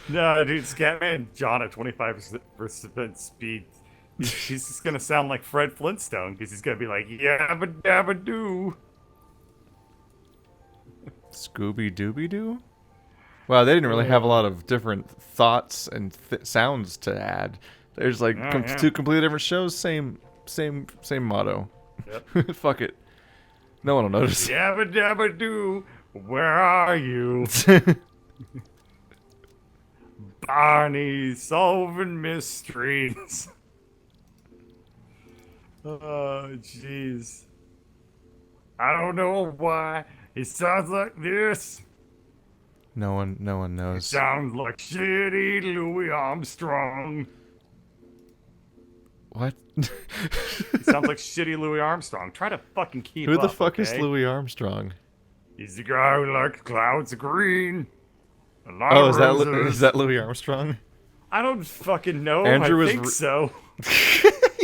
A: No, dude, Scatman John at 25% speed. He's just gonna sound like Fred Flintstone because he's gonna be like yabba dabba doo.
B: Scooby Dooby Doo? Wow, they didn't really have a lot of different thoughts and sounds to add. There's like
A: Yeah.
B: two completely different shows, same motto.
A: Yep.
B: Fuck it. No one will notice.
A: Yabba dabba doo, where are you? Barney solving mysteries. Oh, jeez. I don't know why he sounds like this.
B: No one knows.
A: Sounds like shitty Louis Armstrong.
B: What?
A: He sounds like shitty Louis Armstrong. Try to fucking keep
B: Who
A: up,
B: the fuck is
A: okay?
B: Louis Armstrong?
A: He's the guy who likes clouds of green. A lot
B: Oh,
A: of roses.
B: is that Louis Armstrong?
A: I don't fucking know.
B: Andrew
A: I
B: is
A: think so.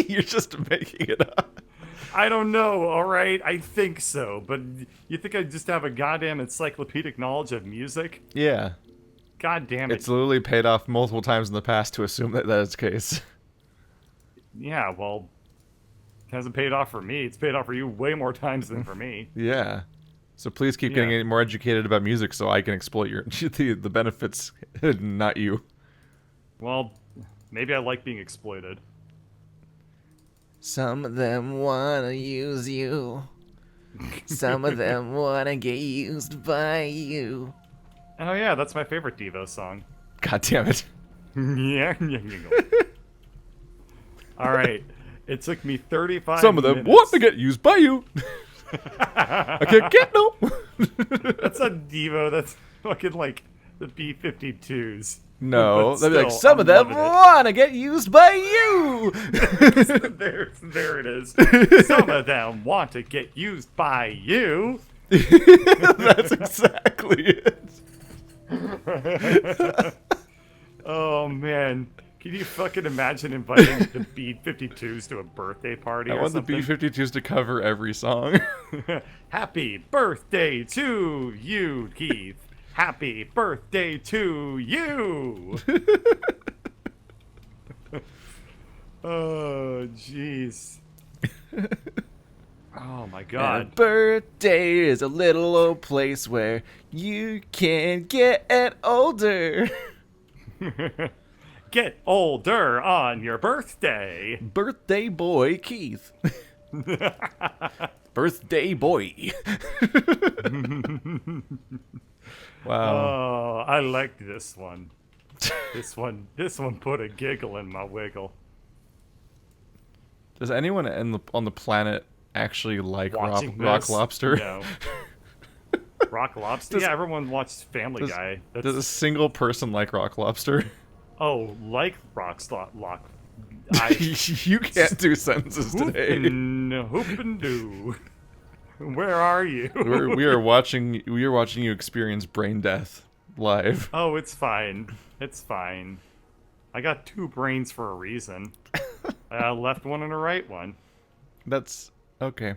B: You're just making it up.
A: I don't know, alright? I think so. But you think I just have a goddamn encyclopedic knowledge of music?
B: Yeah.
A: God damn it.
B: It's literally paid off multiple times in the past to assume that is the case.
A: Yeah, well, it hasn't paid off for me. It's paid off for you way more times than for me.
B: Yeah. So please keep
A: Yeah.
B: getting more educated about music so I can exploit your the benefits, not you.
A: Well, maybe I like being exploited.
C: Some of them wanna use you. Some of them wanna get used by you.
A: Oh yeah, that's my favorite Devo song.
B: God damn it.
A: Yeah. Alright, it took me 35
B: Some of them
A: minutes.
B: want to get used by you. I can't get no.
A: That's not Devo, that's fucking like the B-52s.
B: No,
A: But
B: they'd be like,
A: still,
B: some
A: I'm
B: of them
A: loving it.
B: want to get used by you.
A: there it is. Some of them want to get used by you.
B: That's exactly it.
A: Oh man, can you fucking imagine inviting the B-52s to a birthday party
B: I
A: or
B: want the
A: something?
B: B-52s to cover every song.
A: Happy birthday to you, Keith. Happy birthday to you. Oh, jeez. Oh my
C: And a
A: god.
C: birthday is a little old place where you can get older.
A: Get older on your birthday.
B: Birthday boy Keith. Birthday boy. Wow.
A: Oh, I liked this one. This one put a giggle in my wiggle.
B: Does anyone on the planet actually like
A: Watching
B: Rock
A: this?
B: Lobster?
A: No. Rock Lobster?
B: Does-
A: Yeah, everyone watched Family
B: does-
A: Guy.
B: Does a single person like Rock Lobster?
A: Oh, like Lock.
B: You can't do sentences today.
A: Hoop and do. Where are you?
B: We are watching you experience brain death live.
A: Oh, it's fine. It's fine. I got two brains for a reason. A left one and a right one.
B: That's okay.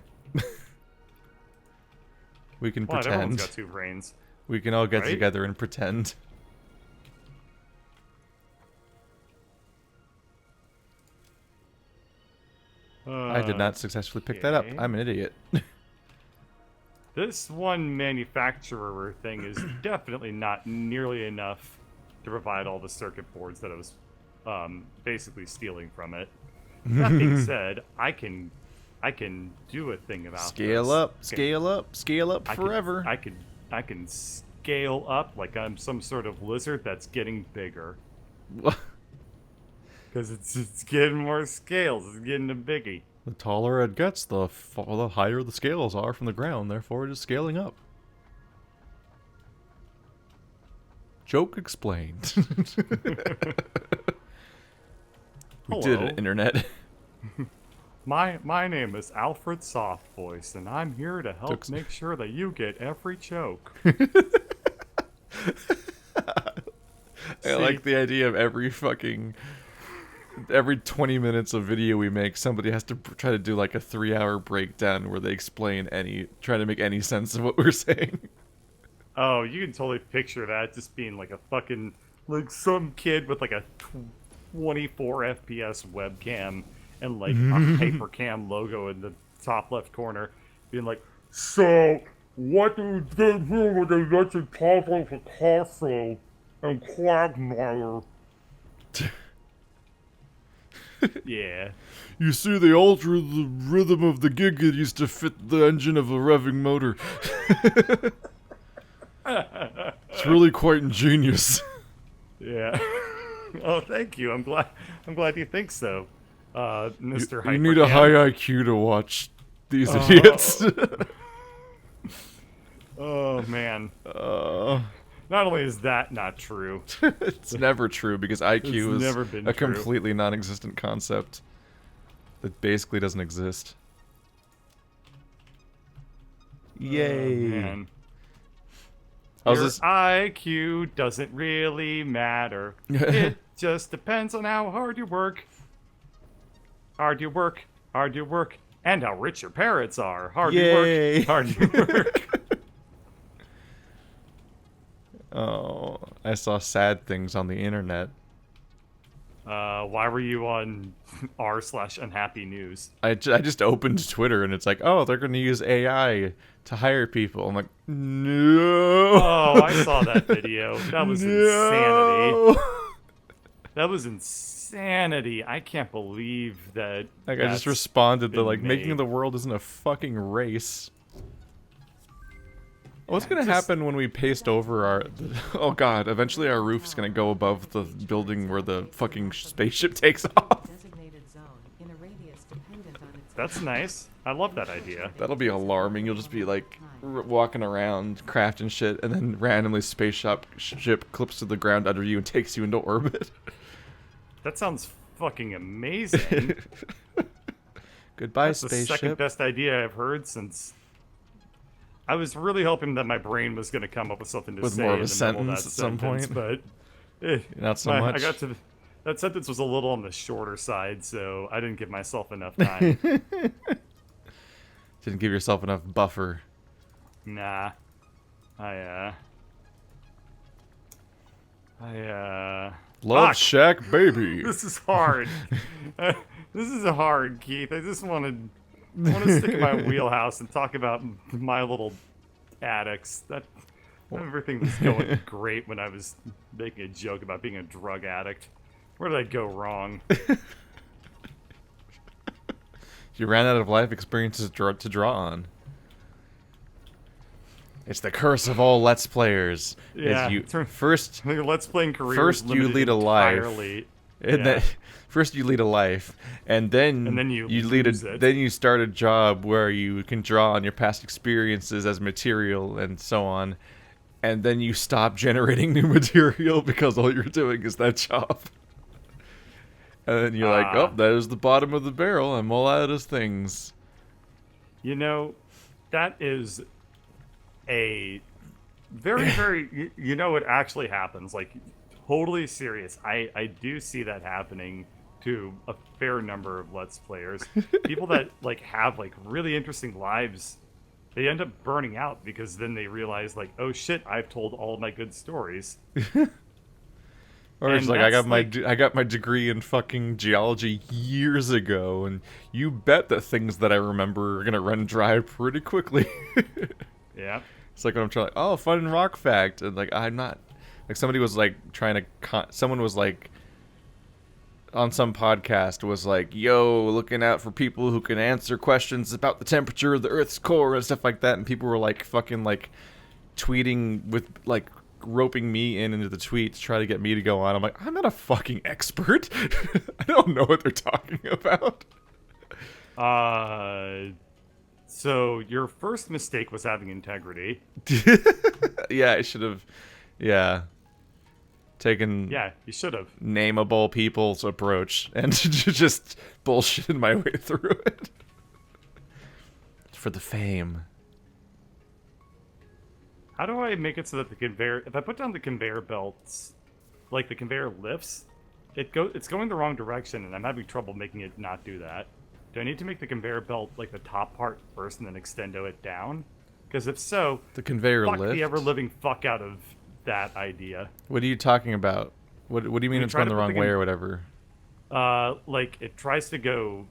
B: We can
A: What? Everyone's
B: pretend.
A: got two brains.
B: We can all get
A: Right?
B: together and pretend. I did not successfully pick that up.
A: okay.
B: I'm an idiot.
A: This one manufacturer thing is definitely not nearly enough to provide all the circuit boards that I was basically stealing from it. That being said, I can do a thing about
B: Scale
A: this.
B: up,
A: Okay.
B: scale up
A: I can-
B: forever.
A: I can scale up like I'm some sort of lizard that's getting bigger. Because it's getting more scales. It's getting a biggie.
B: The taller it gets, the higher the scales are from the ground. Therefore, it is scaling up. Joke explained. We
A: Hello.
B: did it, internet.
A: My name is Alfred Softvoice, and I'm here to help
B: Took s-
A: make sure that you get every joke.
B: I like the idea of every 20 minutes of video we make, somebody has to try to do like a 3-hour breakdown where they explain try to make any sense of what we're saying.
A: Oh, you can totally picture that just being like a fucking, like some kid with like a 24 FPS webcam and like a hypercam logo in the top left corner, being like, "So, what do they do when they let you talk like a castle and quagmire?" Yeah.
B: You see, they alter the rhythm of the giggitties to fit the engine of a revving motor. It's really quite ingenious.
A: Yeah. Oh, thank you. I'm glad you think so, Mr.
B: You need a
A: Hypercam.
B: high IQ to watch these idiots.
A: Oh man. Not only is that not true,
B: It's never true because IQ
A: It's
B: is
A: never been
B: a
A: true.
B: completely non-existent concept that basically doesn't exist. Yay!
A: man.
B: I was
A: Your
B: just-
A: IQ doesn't really matter. It just depends on how hard you work. Hard you work, and how rich your parents are. Hard
B: Yay.
A: you work, hard you work.
B: Oh, I saw sad things on the internet.
A: Why were you on r/unhappy news?
B: I just opened Twitter and it's like, oh, they're going to use AI to hire people. I'm like, no.
A: Oh, I saw that video. That was insanity.
B: No.
A: That was insanity. I can't believe that.
B: Like, I just
A: that's
B: responded that,
A: been
B: like, making
A: made.
B: the world isn't a fucking race. What's gonna
A: just-
B: happen when we paste over our... Oh god, eventually our roof's gonna go above the building where the fucking spaceship takes off.
D: Designated zone in a radius dependent on its
A: That's nice. I love that idea.
B: That'll be alarming. You'll just be, like, walking around, crafting shit, and then randomly ship clips to the ground under you and takes you into orbit.
A: That sounds fucking amazing.
B: Goodbye,
A: That's the second
B: spaceship.
A: best idea I've heard since. I was really hoping that my brain was going to come up with something to
B: With
A: say
B: more of
A: in
B: a
A: the middle of that
B: sentence at some
A: sentence,
B: point.
A: but
B: Not so
A: I
B: much.
A: got to that sentence was a little on the shorter side, so I didn't give myself enough time.
B: Didn't give yourself enough buffer.
A: Nah, I
B: Love
A: Fuck.
B: Shack, baby.
A: This is hard. This is hard, Keith. I just want to stick in my wheelhouse and talk about my little addicts. That everything was going great when I was making a joke about being a drug addict. Where did I go wrong?
B: You ran out of life experiences to draw on. It's the curse of all Let's Players. is
A: Yeah,
B: you
A: turn-
B: first,
A: I think Let's Playing career
B: First
A: is
B: you
A: limited
B: lead a life.
A: entirely.
B: and
A: Yeah.
B: then first you lead a life, and then
A: you
B: lead
A: lose it.
B: then you start a job where you can draw on your past experiences as material and so on, and then you stop generating new material because all you're doing is that job. And then you're like,
A: Ah.
B: oh, that is the bottom of the barrel. I'm all out of things.
A: You know, that is a very, you know, it actually happens. Like, totally serious. I do see that happening to a fair number of Let's Players. People that, like, have, like, really interesting lives, they end up burning out because then they realize, like, oh shit, I've told all of my good stories.
B: Or it's
A: And
B: like, I
A: that's,
B: got my degree in fucking geology years ago, and you bet that things that I remember are gonna run dry pretty quickly.
A: Yeah.
B: It's like when I'm trying, like, oh, fun rock fact, and like I'm not, like somebody was like trying to, someone was like, on some podcast was like, yo, looking out for people who can answer questions about the temperature of the Earth's core and stuff like that, and people were like fucking like tweeting with like roping me into the tweet to try to get me to go on. I'm like, I'm not a fucking expert. I don't know what they're talking about.
A: So your first mistake was having integrity.
B: Yeah, I should have. Yeah. taken
A: Yeah, you should have.
B: nameable people's approach and just bullshit my way through it. For the fame.
A: How do I make it so that the conveyor... If I put down the conveyor belts, like the conveyor lifts, it's going the wrong direction, and I'm having trouble making it not do that. Do I need to make the conveyor belt, like, the top part first and then extendo it down? Because if so,
B: The conveyor
A: fuck
B: lift?
A: the ever-living fuck out of that idea.
B: What are you talking about? What do you mean
A: We
B: it's
A: try
B: going
A: to
B: the
A: put
B: wrong
A: the
B: way
A: con-
B: or whatever?
A: Like, it tries to go...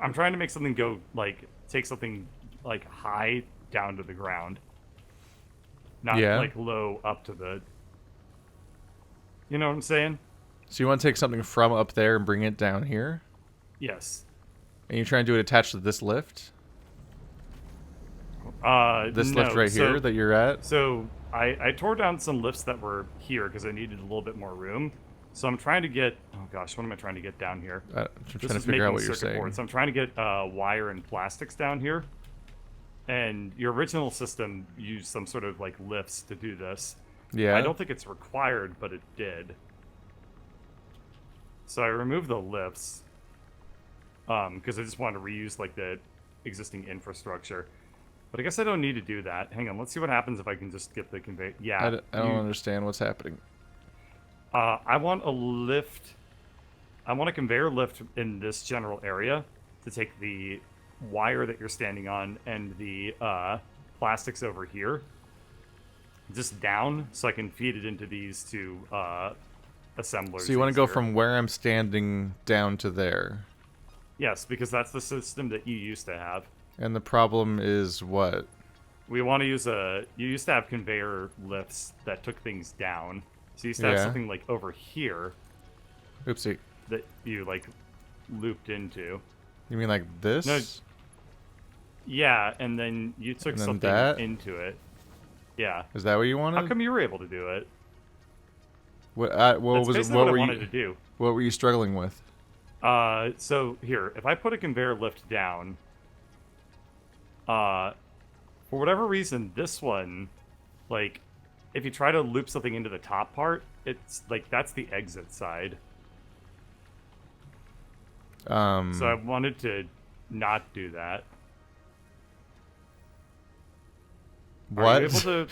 A: I'm trying to make something go, like, take something, like, high down to the ground. Not,
B: Yeah.
A: like, low up to the... You know what I'm saying?
B: So you want to take something from up there and bring it down here?
A: Yes.
B: And you're trying to do it attached to this lift? This
A: no,
B: lift right here that you're at?
A: So, I tore down some lifts that were here because I needed a little bit more room. So I'm trying to get... Oh gosh, what am I trying to get down here?
B: I'm
A: This
B: trying to
A: is
B: figure out
A: making
B: what you're
A: circuit
B: saying.
A: boards. So I'm trying to get wire and plastics down here. And your original system used some sort of like lifts to do this.
B: Yeah.
A: I don't think it's required, but it did. So I removed the lifts because I just wanted to reuse like the existing infrastructure. But I guess I don't need to do that. Hang on, let's see what happens if I can just get the conveyor. Yeah,
B: I don't understand what's happening.
A: I want a lift. I want a conveyor lift in this general area to take the wire that you're standing on and the plastics over here just down so I can feed it into these two assemblers.
B: So you want to
A: these
B: go
A: here.
B: from where I'm standing down to there.
A: Yes, because that's the system that you used to have.
B: And the problem is what?
A: We want to use you used to have conveyor lifts that took things down. So you used to have
B: Yeah.
A: something like over here
B: Oopsie.
A: that you like looped into.
B: You mean like this?
A: No. Yeah, and then you took
B: And then
A: something
B: that?
A: into it. Yeah.
B: Is that what you wanted?
A: How come you were able to do it?
B: What,
A: That's
B: was it?
A: basically
B: What
A: what
B: were
A: I wanted
B: you?
A: to do.
B: What were you struggling with?
A: So here, if I put a conveyor lift down, for whatever reason, this one, like, if you try to loop something into the top part, it's like that's the exit side. So I wanted to not do that.
B: What?
A: Are you able to...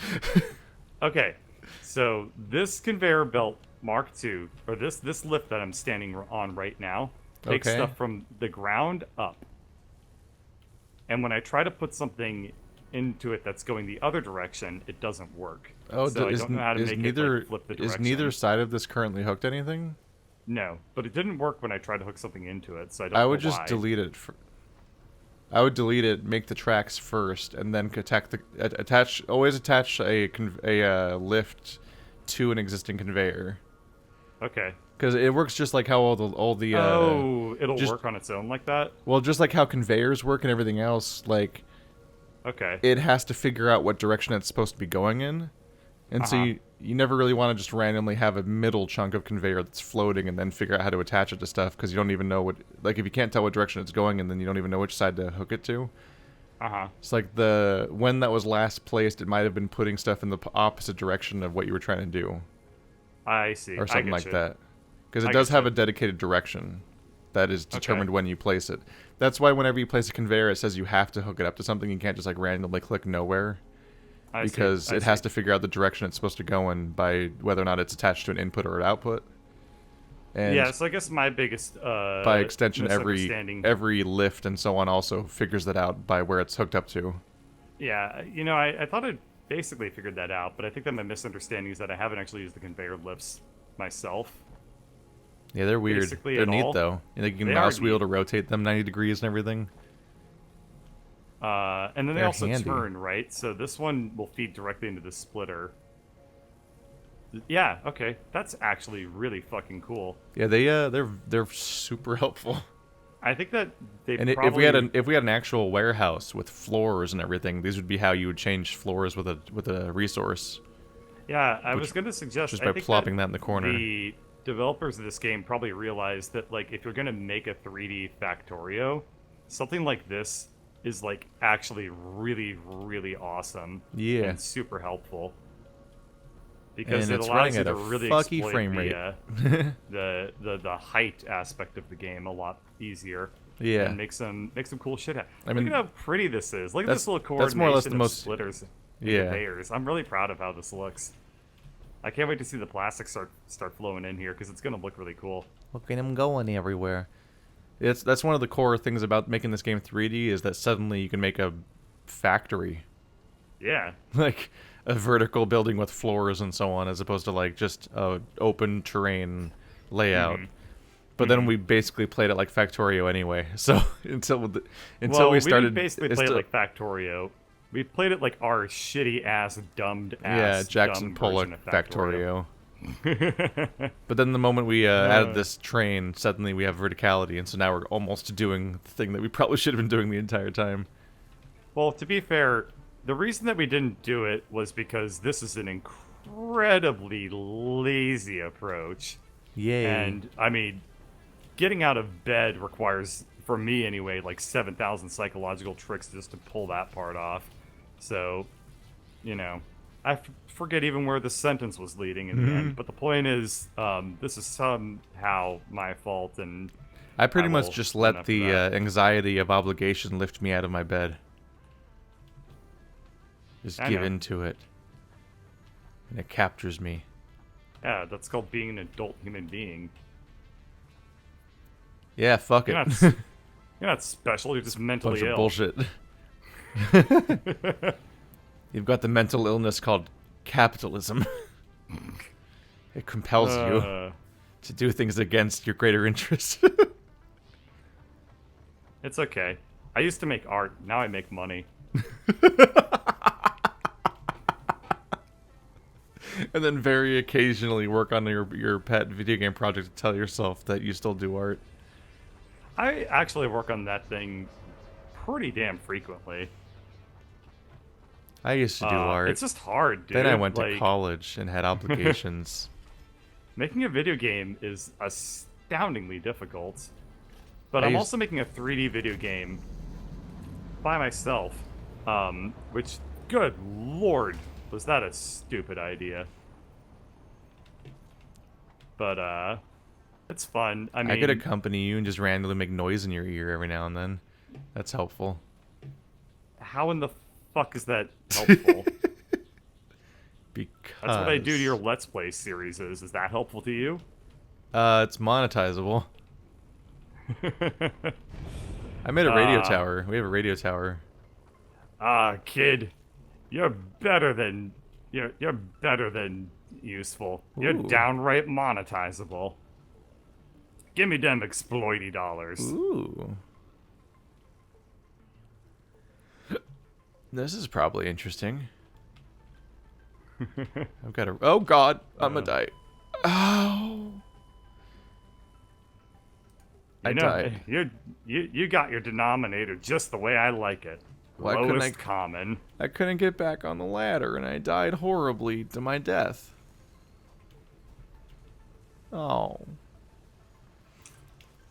A: Okay, so this conveyor belt Mark II, or this lift that I'm standing on right now, takes
B: Okay.
A: stuff from the ground up. And when I try to put something into it that's going the other direction, it doesn't work.
B: Oh,
A: so I
B: is,
A: don't know how to
B: is
A: make
B: neither
A: it like, flip the
B: is
A: direction.
B: neither side of this currently hooked to anything?
A: No, but it didn't work when I tried to hook something into it, so I don't
B: I
A: know
B: would just
A: why.
B: delete it. I would delete it, make the tracks first, and then always attach a lift to an existing conveyor.
A: Okay.
B: Because it works just like how all the
A: It'll
B: just-
A: work on its own like that?
B: well, just like how conveyors work and everything else. Like
A: Okay.
B: it has to figure out what direction it's supposed to be going in, and so
A: Uh-huh.
B: you never really want to just randomly have a middle chunk of conveyor that's floating and then figure out how to attach it to stuff because you don't even know what, like, if you can't tell what direction it's going in, then you don't even know which side to hook it to.
A: Uh-huh.
B: It's like when that was last placed, it might have been putting stuff in the opposite direction of what you were trying to do,
A: I see.
B: or something like that. Because
A: I
B: it does
A: get
B: have
A: you.
B: a dedicated direction that is determined
A: Okay.
B: when you place it. That's why whenever you place a conveyor, it says you have to hook it up to something. You can't just like randomly click nowhere,
A: I see,
B: because
A: I
B: it has
A: see.
B: to figure out the direction it's supposed to go in by whether or not it's attached to an input or an output. And
A: Yeah, so I guess my biggest
B: by extension,
A: misunderstanding...
B: every lift and so on also figures that out by where it's hooked up to.
A: Yeah, you know, I thought I'd basically figured that out, but I think that my misunderstanding is that I haven't actually used the conveyor lifts myself.
B: Yeah, they're weird.
A: Basically
B: They're
A: at
B: neat
A: all.
B: though. Like you can
A: They are
B: mouse wheel
A: neat.
B: to rotate them 90 degrees and everything.
A: And then they
B: They're
A: also
B: handy.
A: turn, right? So this one will feed directly into the splitter. Yeah, okay. That's actually really fucking cool.
B: Yeah, they're super helpful.
A: I think that they
B: And
A: probably...
B: if we had an actual warehouse with floors and everything, these would be how you would change floors with a resource,
A: Yeah, I was going to suggest...
B: just
A: I
B: by
A: think
B: plopping that in the corner.
A: The developers of this game probably realized that, like, if you're going to make a 3D Factorio, something like this is, like, actually really, really awesome.
B: Yeah.
A: And super helpful. because
B: And
A: it
B: it's
A: allows
B: running
A: you
B: at
A: to
B: a
A: really
B: fucky
A: exploit
B: frame rate.
A: the height aspect of the game a lot easier.
B: Yeah.
A: And make some cool shit happen.
B: I mean,
A: Look at how pretty this is. Look at
B: that's-
A: this little
B: that's
A: coordination
B: more or less the
A: of
B: most-
A: splitters and
B: Yeah.
A: conveyors. I'm really proud of how this looks. I can't wait to see the plastic start flowing in here because it's gonna look really cool.
B: Look at him going everywhere. That's one of the core things about making this game 3D is that suddenly you can make a factory.
A: Yeah.
B: Like a vertical building with floors and so on, as opposed to like just a open terrain layout. But then we basically played it like Factorio anyway. So until we
A: We
B: started,
A: didn't basically
B: it's
A: play it
B: still-
A: like Factorio. We played it like our shitty ass, dumbed ass,
B: Jackson
A: dumb
B: Pollock
A: version of
B: Factorio. But then the moment we added this train, suddenly we have verticality, and so now we're almost doing the thing that we probably should have been doing the entire time.
A: Well, to be fair, the reason that we didn't do it was because this is an incredibly lazy approach.
B: Yay.
A: And, I mean, getting out of bed requires, for me anyway, like 7,000 psychological tricks just to pull that part off. So, you know, I forget even where the sentence was leading in the end. But the point is, this is somehow my fault, and
B: I pretty much
A: will
B: just
A: own
B: let
A: up to
B: the
A: that.
B: anxiety of obligation lift me out of my bed. Just
A: I
B: give
A: know.
B: into it. And it captures me.
A: Yeah, that's called being an adult human being.
B: Yeah, fuck
A: You're
B: it.
A: not, you're not special, you're just mentally
B: Bunch of
A: ill.
B: bullshit. You've got the mental illness called capitalism. It compels you to do things against your greater interest.
A: It's okay. I used to make art, now I make money.
B: And then very occasionally work on your pet video game project to tell yourself that you still do art.
A: I actually work on that thing pretty damn frequently.
B: I used to do art.
A: It's just hard, dude.
B: Then I went to
A: Like,
B: college and had obligations.
A: making a video game is astoundingly difficult. But
B: I
A: I'm
B: used-
A: also making a 3D video game by myself. Which, good lord, was that a stupid idea. But, it's fun. I mean,
B: I could accompany you and just randomly make noise in your ear every now and then. That's helpful.
A: how in the fuck is that helpful?
B: Because
A: That's what I do to your Let's Play series. Is that helpful to you?
B: It's monetizable. I made a radio tower. We have a radio tower.
A: Kid, you're better than you're better than useful. You're
B: Ooh.
A: downright monetizable. Give me them exploity dollars.
B: Ooh. This is probably interesting. I've got a. Oh God, I'm gonna die. Oh. I died.
A: You got your denominator just the way I like it.
B: Why couldn't
A: Lowest
B: I-
A: common.
B: I couldn't get back on the ladder, and I died horribly to my death. Oh.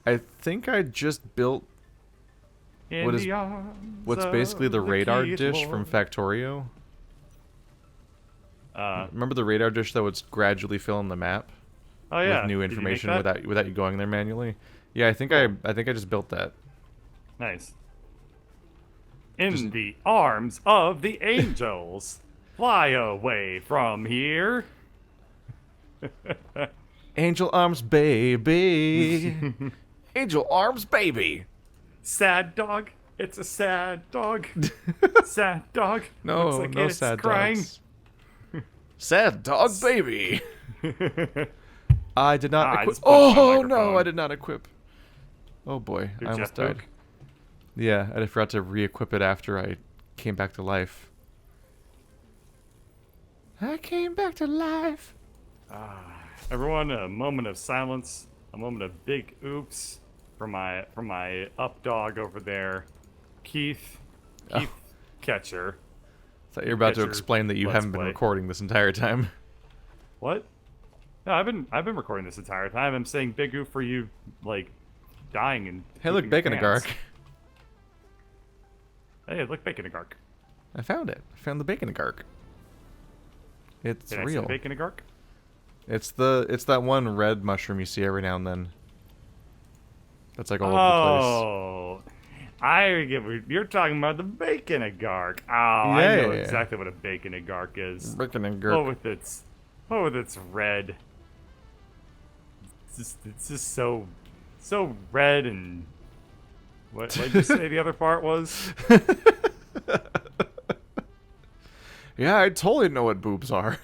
B: I think I just built
A: In
B: What is-
A: the arms
B: what's
A: of
B: basically the radar
A: Kid
B: dish
A: Lord.
B: from Factorio.
A: Oh
B: Remember the radar dish that would gradually fill in the map
A: yeah.
B: with new
A: Did you make
B: information
A: that?
B: without you going there manually? Yeah, I think I just built that.
A: Nice. In the arms of the angels, fly away from here.
B: Angel arms, baby. Angel arms, baby.
A: Sad dog. It's a sad dog. Sad dog.
B: No,
A: Looks like
B: no
A: it's
B: sad
A: crying.
B: dogs. Sad dog, baby. I did not
A: I
B: equip.
A: just punched my
B: Oh no,
A: microphone.
B: I did not equip. Oh boy,
A: Did
B: I almost
A: Jeff
B: died.
A: poke?
B: Yeah, I forgot to re-equip it after I came back to life. I came back to life.
A: Everyone, a moment of silence. A moment of big oops for my up dog over there, Keith. Keith Ketcher.
B: Thought you were about to
A: Get your
B: explain that you
A: Let's
B: haven't been
A: Play.
B: recording this entire time.
A: What? No, I've been recording this entire time. I'm saying big oof for you, like dying and.
B: Hey, look,
A: pooping your
B: bacon
A: pants.
B: agark.
A: Hey, look, bacon agark.
B: I found it. I found the bacon agark. It's
A: Can I see
B: real.
A: the bacon agark?
B: It's that one red mushroom you see every now and then. That's like all over
A: Oh, I get what you're talking about, the bacon agark. Oh, I know
B: Yeah.
A: exactly what a bacon agark is.
B: the place. Bacon and
A: Oh,
B: gurk.
A: with its red. It's just so red and what did you say the other part was?
B: Yeah, I totally know what boobs are.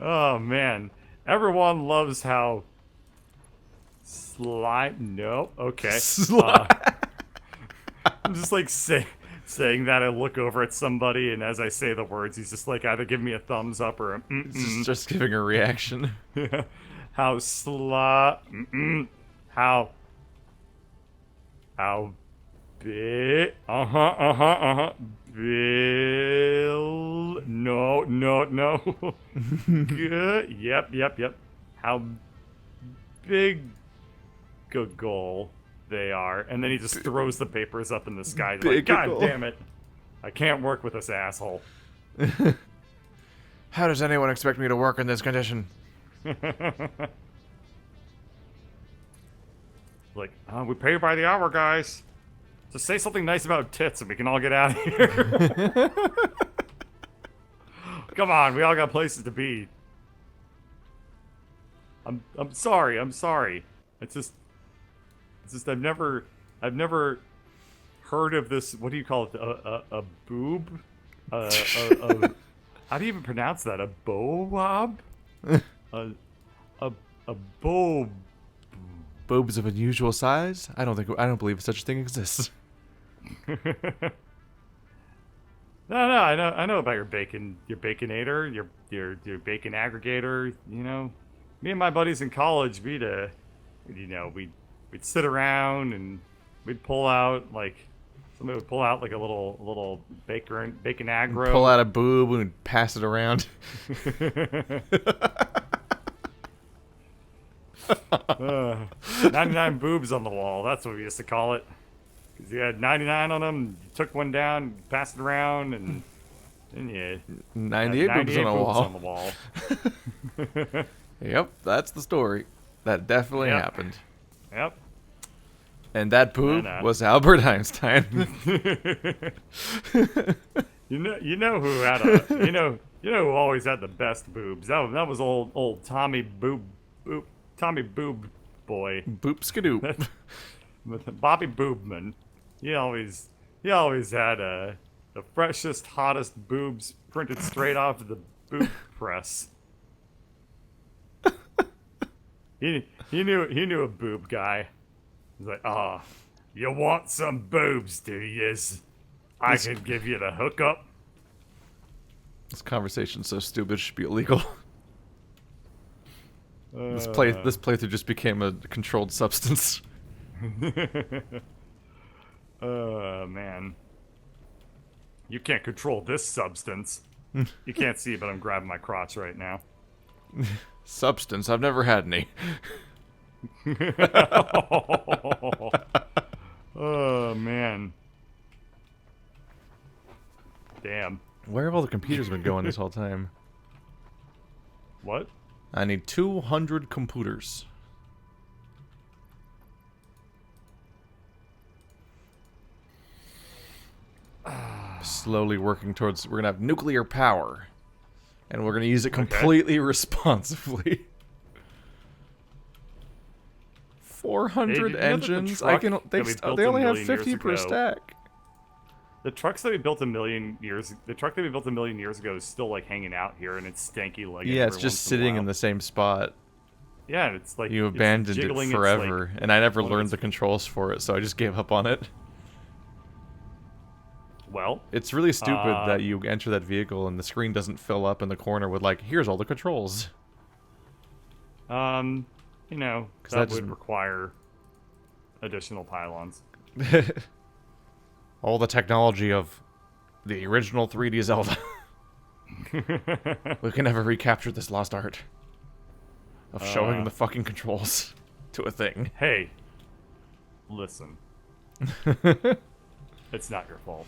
A: Oh man, everyone loves how Nope. Okay. I'm just like saying that. I look over at somebody, and as I say the words, he's just like either giving me a thumbs up or a
B: Just giving a reaction.
A: how how big Bill no good yep how big a goal they are, and then he just throws the papers up in the sky. He's like,
B: Big a
A: God
B: goal."
A: damn it, I can't work with this asshole.
B: How does anyone expect me to work in this condition?
A: Like, we pay by the hour, guys. Just say something nice about tits and we can all get out of here. Come on, we all got places to be. I'm sorry. It's just I've never heard of this. What do you call it? A boob? How do you even pronounce that? A boab? a boab.
B: Boobs of unusual size? I don't believe such a thing exists.
A: No, I know about your baconator, your bacon aggregator. You know, me and my buddies in college, we'd sit around and we'd pull out like somebody would pull out like a little bacon aggro.
B: Pull out a boob and pass it around.
A: 99 boobs on the wall. That's what we used to call it. Because you had 99 on them, you took one down, passed it around, and then you
B: 98 boobs on a wall.
A: on the wall.
B: Yep, that's the story. That definitely
A: Yep.
B: happened.
A: Yep.
B: And that boob
A: And,
B: was Albert Einstein.
A: You know who had you know who always had the best boobs. That was old Tommy Boob boy.
B: Boop skadoop.
A: With Bobby Boobman. He always had the freshest, hottest boobs printed straight off the boob press. He knew a boob guy. He's like, you want some boobs, do yez? I can give you the hookup.
B: This conversation's so stupid, it should be illegal. This playthrough just became a controlled substance.
A: Man. You can't control this substance. You can't see, but I'm grabbing my crotch right now.
B: Substance? I've never had any.
A: Oh, man. Damn.
B: Where have all the computers been going this whole time?
A: What?
B: I need 200 computers. Slowly working towards... We're going to have nuclear power. And we're going to use it completely responsibly. 400
A: Hey, did you know that the
B: engines?
A: truck that we built
B: They
A: a
B: only have
A: million years
B: 50 per
A: ago-
B: stack.
A: The trucks that we built a million years ago is still like hanging out here, and it's stanky legged.
B: Yeah, it's just sitting in the same spot.
A: Yeah, it's like
B: You
A: it's
B: abandoned it
A: jiggling, it's
B: forever, and I never
A: one of
B: learned
A: its-
B: the controls for it, so I just gave up on it.
A: Well,
B: It's really stupid that you enter that vehicle and the screen doesn't fill up in the corner with like, here's all the controls.
A: you know,
B: 'Cause
A: that
B: that
A: would
B: just-
A: require additional pylons.
B: All the technology of the original 3D Zelda. We can never recapture this lost art of showing the fucking controls to a thing.
A: Hey, listen. It's not your fault.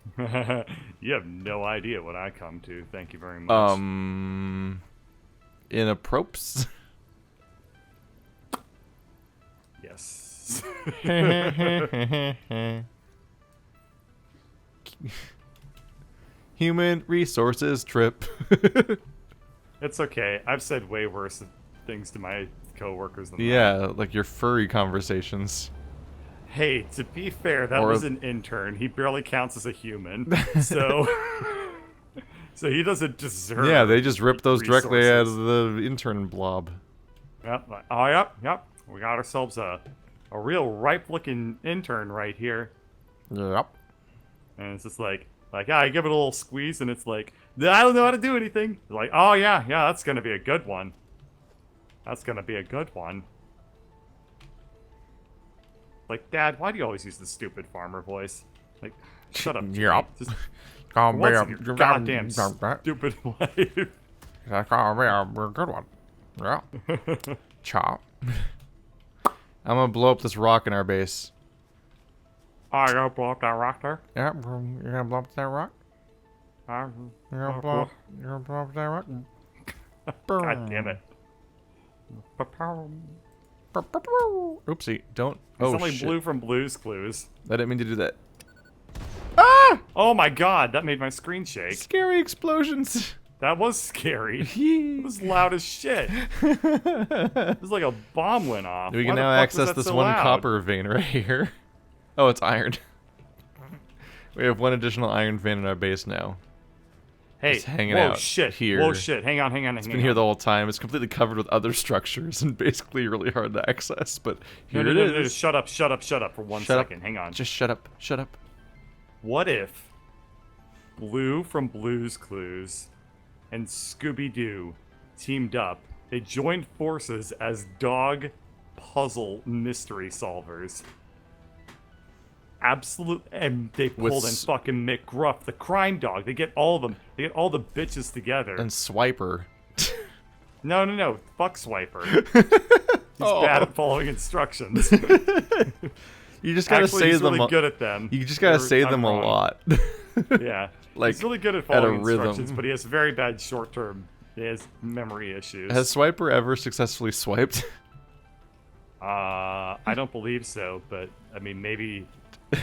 A: You have no idea what I come to. Thank you very much.
B: Inapprops.
A: Yes.
B: Human resources trip.
A: It's okay. I've said way worse things to my coworkers than that.
B: Yeah, like your furry conversations.
A: Hey, to be fair, that
B: Or-
A: was an intern. He barely counts as a human. So so he doesn't deserve.
B: Yeah, they just ripped those directly out
A: resources.
B: of the intern blob.
A: Yep. Oh, yep. We got ourselves a real ripe-looking intern right here.
B: Yep.
A: And it's just like, I give it a little squeeze, and it's like, I don't know how to do anything. Like, oh, yeah, that's going to be a good one. That's going to be a good one. Like, Dad, why do you always use the stupid farmer voice? Like, shut up. Jimmy.
B: Yep.
A: Just
B: Gonna be
A: once
B: a
A: in your goddamn stupid life.
B: That's gonna be a good one. Yeah. Chop. I'm gonna blow up this rock in our base.
A: I gotta blow up that rock there.
B: Yeah, you're gonna blow up that rock? You're gonna blow up that rock?
A: God damn it.
B: Oopsie, don't.
A: It's
B: Oh,
A: only
B: shit.
A: Blue from Blue's Clues.
B: I didn't mean to do that.
A: Oh my god, that made my screen shake.
B: Scary explosions.
A: That was scary. It was loud as shit. It was like a bomb went off.
B: We
A: Why
B: can
A: the
B: now
A: fuck was
B: access
A: that
B: this
A: so
B: one
A: loud?
B: copper vein right here. Oh, it's iron. We have one additional iron vein in our base now.
A: Hey,
B: Just hanging
A: whoa,
B: out
A: shit.
B: here.
A: Whoa, shit. Hang on.
B: It's been here the whole time. It's completely covered with other structures and basically really hard to access, but here
A: No,
B: it
A: no,
B: is.
A: no, shut up for one
B: Shut up.
A: second. Hang on.
B: Just shut up. Shut up.
A: What if Blue from Blue's Clues and Scooby-Doo teamed up? They joined forces as dog puzzle mystery solvers. Absolute, and they
B: With
A: pulled in fucking McGruff, the crime dog. They get all of them. They get all the bitches together.
B: And Swiper.
A: No. Fuck Swiper. He's
B: Oh.
A: bad at following instructions.
B: You just gotta
A: Actually,
B: say
A: he's
B: them.
A: really good at them.
B: You just gotta say
A: I'm
B: them a
A: wrong.
B: lot.
A: Yeah.
B: Like,
A: he's really good at
B: at a
A: following
B: rhythm.
A: instructions, but he has very bad short-term. He has memory issues.
B: Has Swiper ever successfully swiped?
A: I don't believe so, but I mean, maybe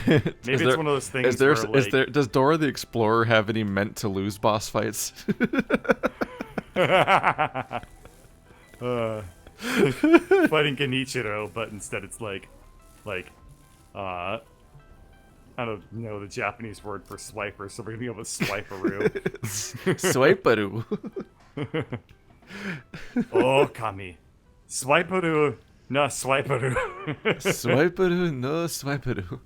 B: Maybe
A: it's one of those things where, like,
B: does Dora the Explorer have any meant to lose boss fights?
A: fighting Genichiro, but instead it's like, I don't know the Japanese word for swiper, so we're gonna go with swiperoo.
B: Swiperoo.
A: Oh, Kami. Swiperoo, no swiperoo.
B: Swiperoo, no Swiperoo.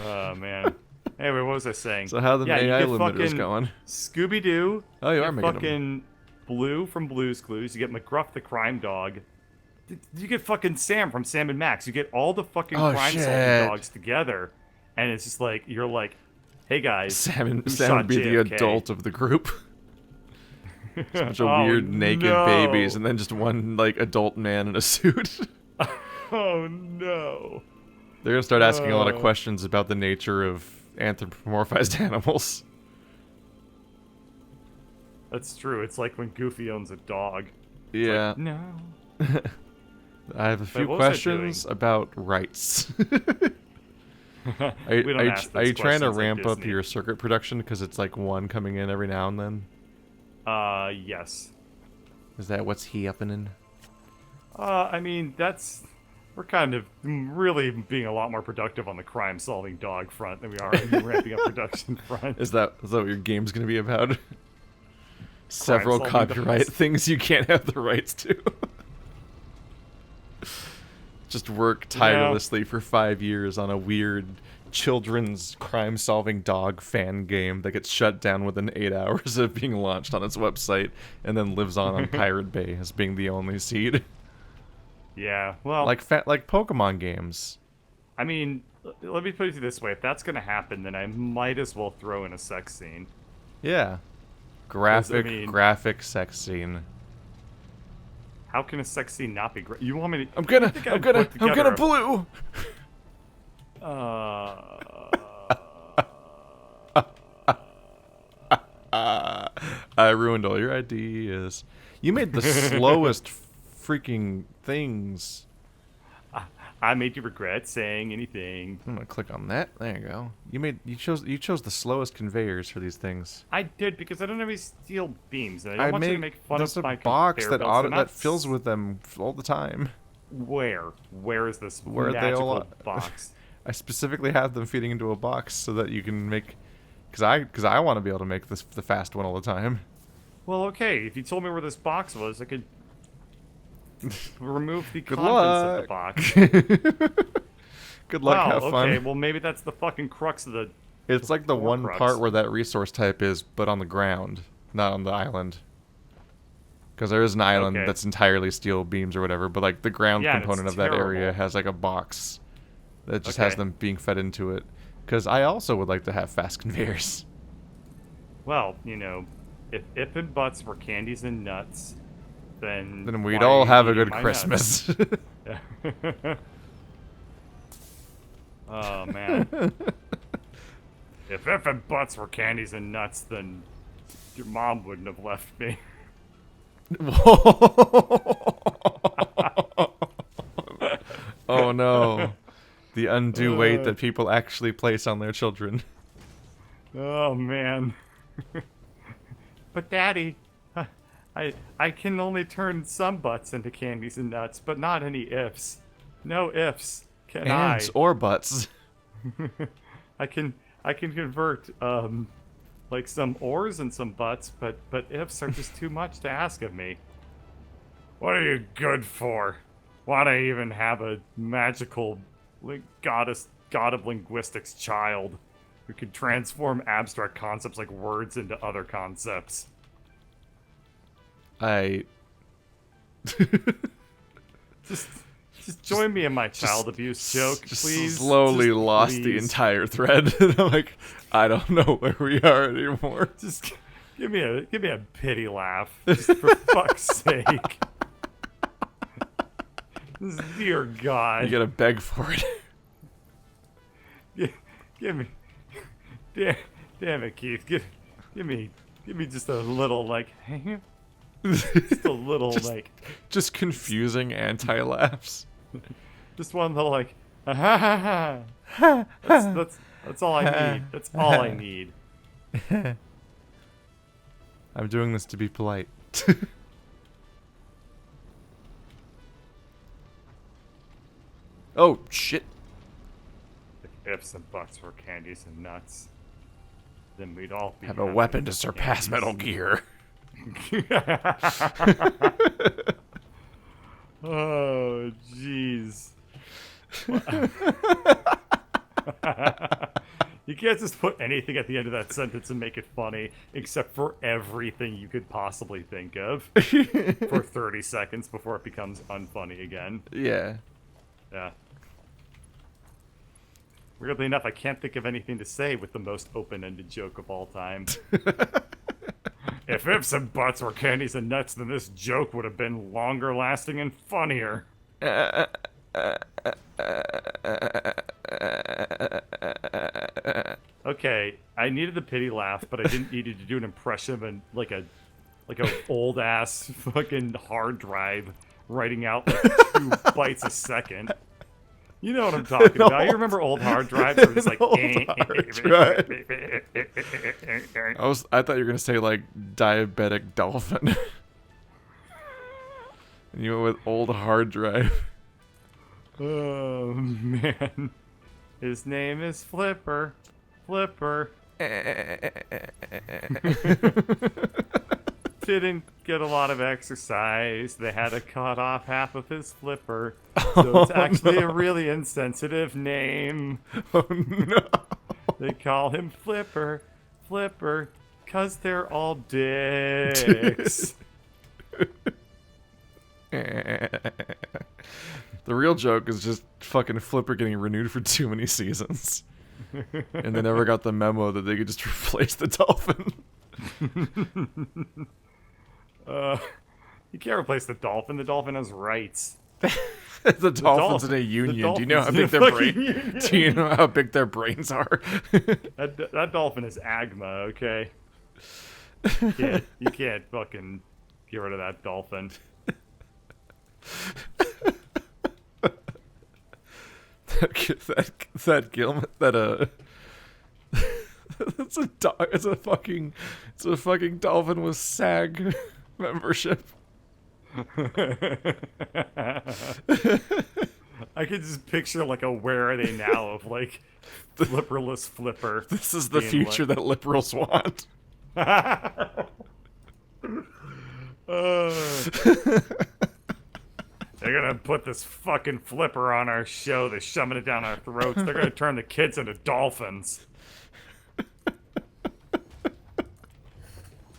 A: Oh, man. Anyway, what was I saying?
B: So how the
A: you
B: AI
A: get
B: limiter is
A: fucking
B: going?
A: Scooby-Doo.
B: Oh, you are
A: get
B: making
A: fucking Blue from Blue's Clues. You get McGruff the crime dog. You get fucking Sam from Sam and Max. You get all the fucking
B: Oh,
A: crime
B: shit.
A: solving dogs together, and it's just like you're like, hey guys,
B: Sam
A: who
B: would
A: shot
B: be the
A: JFK?
B: adult of the group. A bunch of
A: Oh,
B: weird naked
A: no.
B: babies, and then just one like adult man in a suit.
A: Oh no.
B: They're gonna start asking a lot of questions about the nature of anthropomorphized animals.
A: That's true. It's like when Goofy owns a dog.
B: Yeah.
A: No.
B: I have a few
A: what was I
B: questions about rights. Are
A: We don't
B: you,
A: ask
B: are
A: those
B: you trying to
A: questions at
B: ramp up
A: Disney.
B: your circuit production because it's like one coming in every now and then?
A: Yes.
B: Is that what's he upping in?
A: I mean, we're kind of really being a lot more productive on the crime-solving dog front than we are on the ramping up production front.
B: Is that what your game's gonna be about? Several
A: Crime-solving
B: copyright
A: dogs.
B: things you can't have the rights to. Just work tirelessly for 5 years on a weird children's crime-solving dog fan game that gets shut down within 8 hours of being launched on its website, and then lives on Pirate Bay as being the only seed.
A: Yeah, well,
B: like Pokemon games.
A: I mean, let me put it this way. If that's going to happen, then I might as well throw in a sex scene.
B: Yeah. Graphic
A: mean-
B: sex scene.
A: How can a sex scene not be great? You want me to...
B: I'm gonna
A: put together
B: blue.
A: a-
B: I ruined all your ideas. You made the slowest freaking things.
A: I made you regret saying anything.
B: I'm gonna click on that. There you go. You chose the slowest conveyors for these things.
A: I did because I don't have any steel beams, and I don't want you to make fun
B: there's
A: of my
B: a box
A: conveyor belts.
B: that fills with them all the time.
A: Where? Where is this
B: Where they
A: magical
B: all
A: box?
B: I specifically have them feeding into a box so that you can make, because I want to be able to make the fast one all the time.
A: Well, okay. If you told me where this box was, I could remove the
B: Good
A: contents of the
B: luck.
A: box.
B: Good luck,
A: Wow,
B: have fun.
A: okay. Well, maybe that's the fucking crux of the.
B: It's like the one
A: crux.
B: part where that resource type is, but on the ground, not on the island. Because there is an island
A: Okay.
B: that's entirely steel beams or whatever, but like the ground
A: Yeah, and
B: component
A: it's
B: of that area
A: terrible.
B: has like a box that just has
A: Okay.
B: them being fed into it. Because I also would like to have fast conveyors.
A: Well, if and buts were candies and nuts, then
B: We'd
A: why
B: all have a
A: eat
B: good
A: my
B: Christmas.
A: nuts? Oh man. If and buts were candies and nuts, then your mom wouldn't have left me.
B: Oh no. The undue weight that people actually place on their children.
A: Oh man. But Daddy, I can only turn some butts into candies and nuts, but not any ifs. No ifs. Can
B: Ants or butts.
A: I can convert like some ores and some butts, but ifs are just too much to ask of me. What are you good for? Why'd I even have a magical god of linguistics child who could transform abstract concepts like words into other concepts? Just join me in my child abuse joke,
B: Just
A: please.
B: slowly
A: Just
B: lost the
A: please.
B: entire thread. I'm like, I don't know where we are anymore.
A: Just give me a pity laugh, just for fuck's sake. Dear God.
B: You gotta beg for it.
A: Give me, damn it, Keith. Give me just a little just a little
B: Just confusing anti-laughs.
A: just one little ha ha ha. That's all I need. That's all I need.
B: I'm doing this to be polite. Oh, shit.
A: If ifs and buts were candies and nuts, then we'd all be
B: Have a
A: having
B: weapon to surpass
A: candies.
B: Metal Gear.
A: Oh, jeez. You can't just put anything at the end of that sentence and make it funny, except for everything you could possibly think of for 30 seconds before it becomes unfunny again.
B: Yeah.
A: Yeah. Weirdly enough, I can't think of anything to say with the most open-ended joke of all time. If ifs and buts were candies and nuts, then this joke would have been longer lasting and funnier. Okay, I needed the pity laugh, but I didn't need you to do an impression of like a old ass fucking hard drive writing out like 2 bytes a second. You know what I'm talking about. You remember old hard drives where it's like
B: Old hard drive. I thought you were gonna say like diabetic dolphin. And you went with old hard drive.
A: Oh man. His name is Flipper. Flipper. Didn't get a lot of exercise. They had to cut off half of his flipper. So it's actually a really insensitive name.
B: Oh no.
A: They call him Flipper. Flipper. 'Cause they're all dicks.
B: The real joke is just fucking Flipper getting renewed for too many seasons. And they never got the memo that they could just replace the dolphin.
A: You can't replace the dolphin. The dolphin has rights.
B: The dolphin's in a union. Do you know how big their Do you know how big their brains are?
A: That dolphin is Agma, okay? You can't fucking get rid of that dolphin.
B: that Gilman that it's a dog. It's a fucking dolphin with SAG membership.
A: I could just picture like a "Where Are They Now" of like flipperless Flipper.
B: This is the
A: being
B: future that liberals want.
A: They're gonna put this fucking Flipper on our show. They're shoving it down our throats. They're gonna turn the kids into dolphins.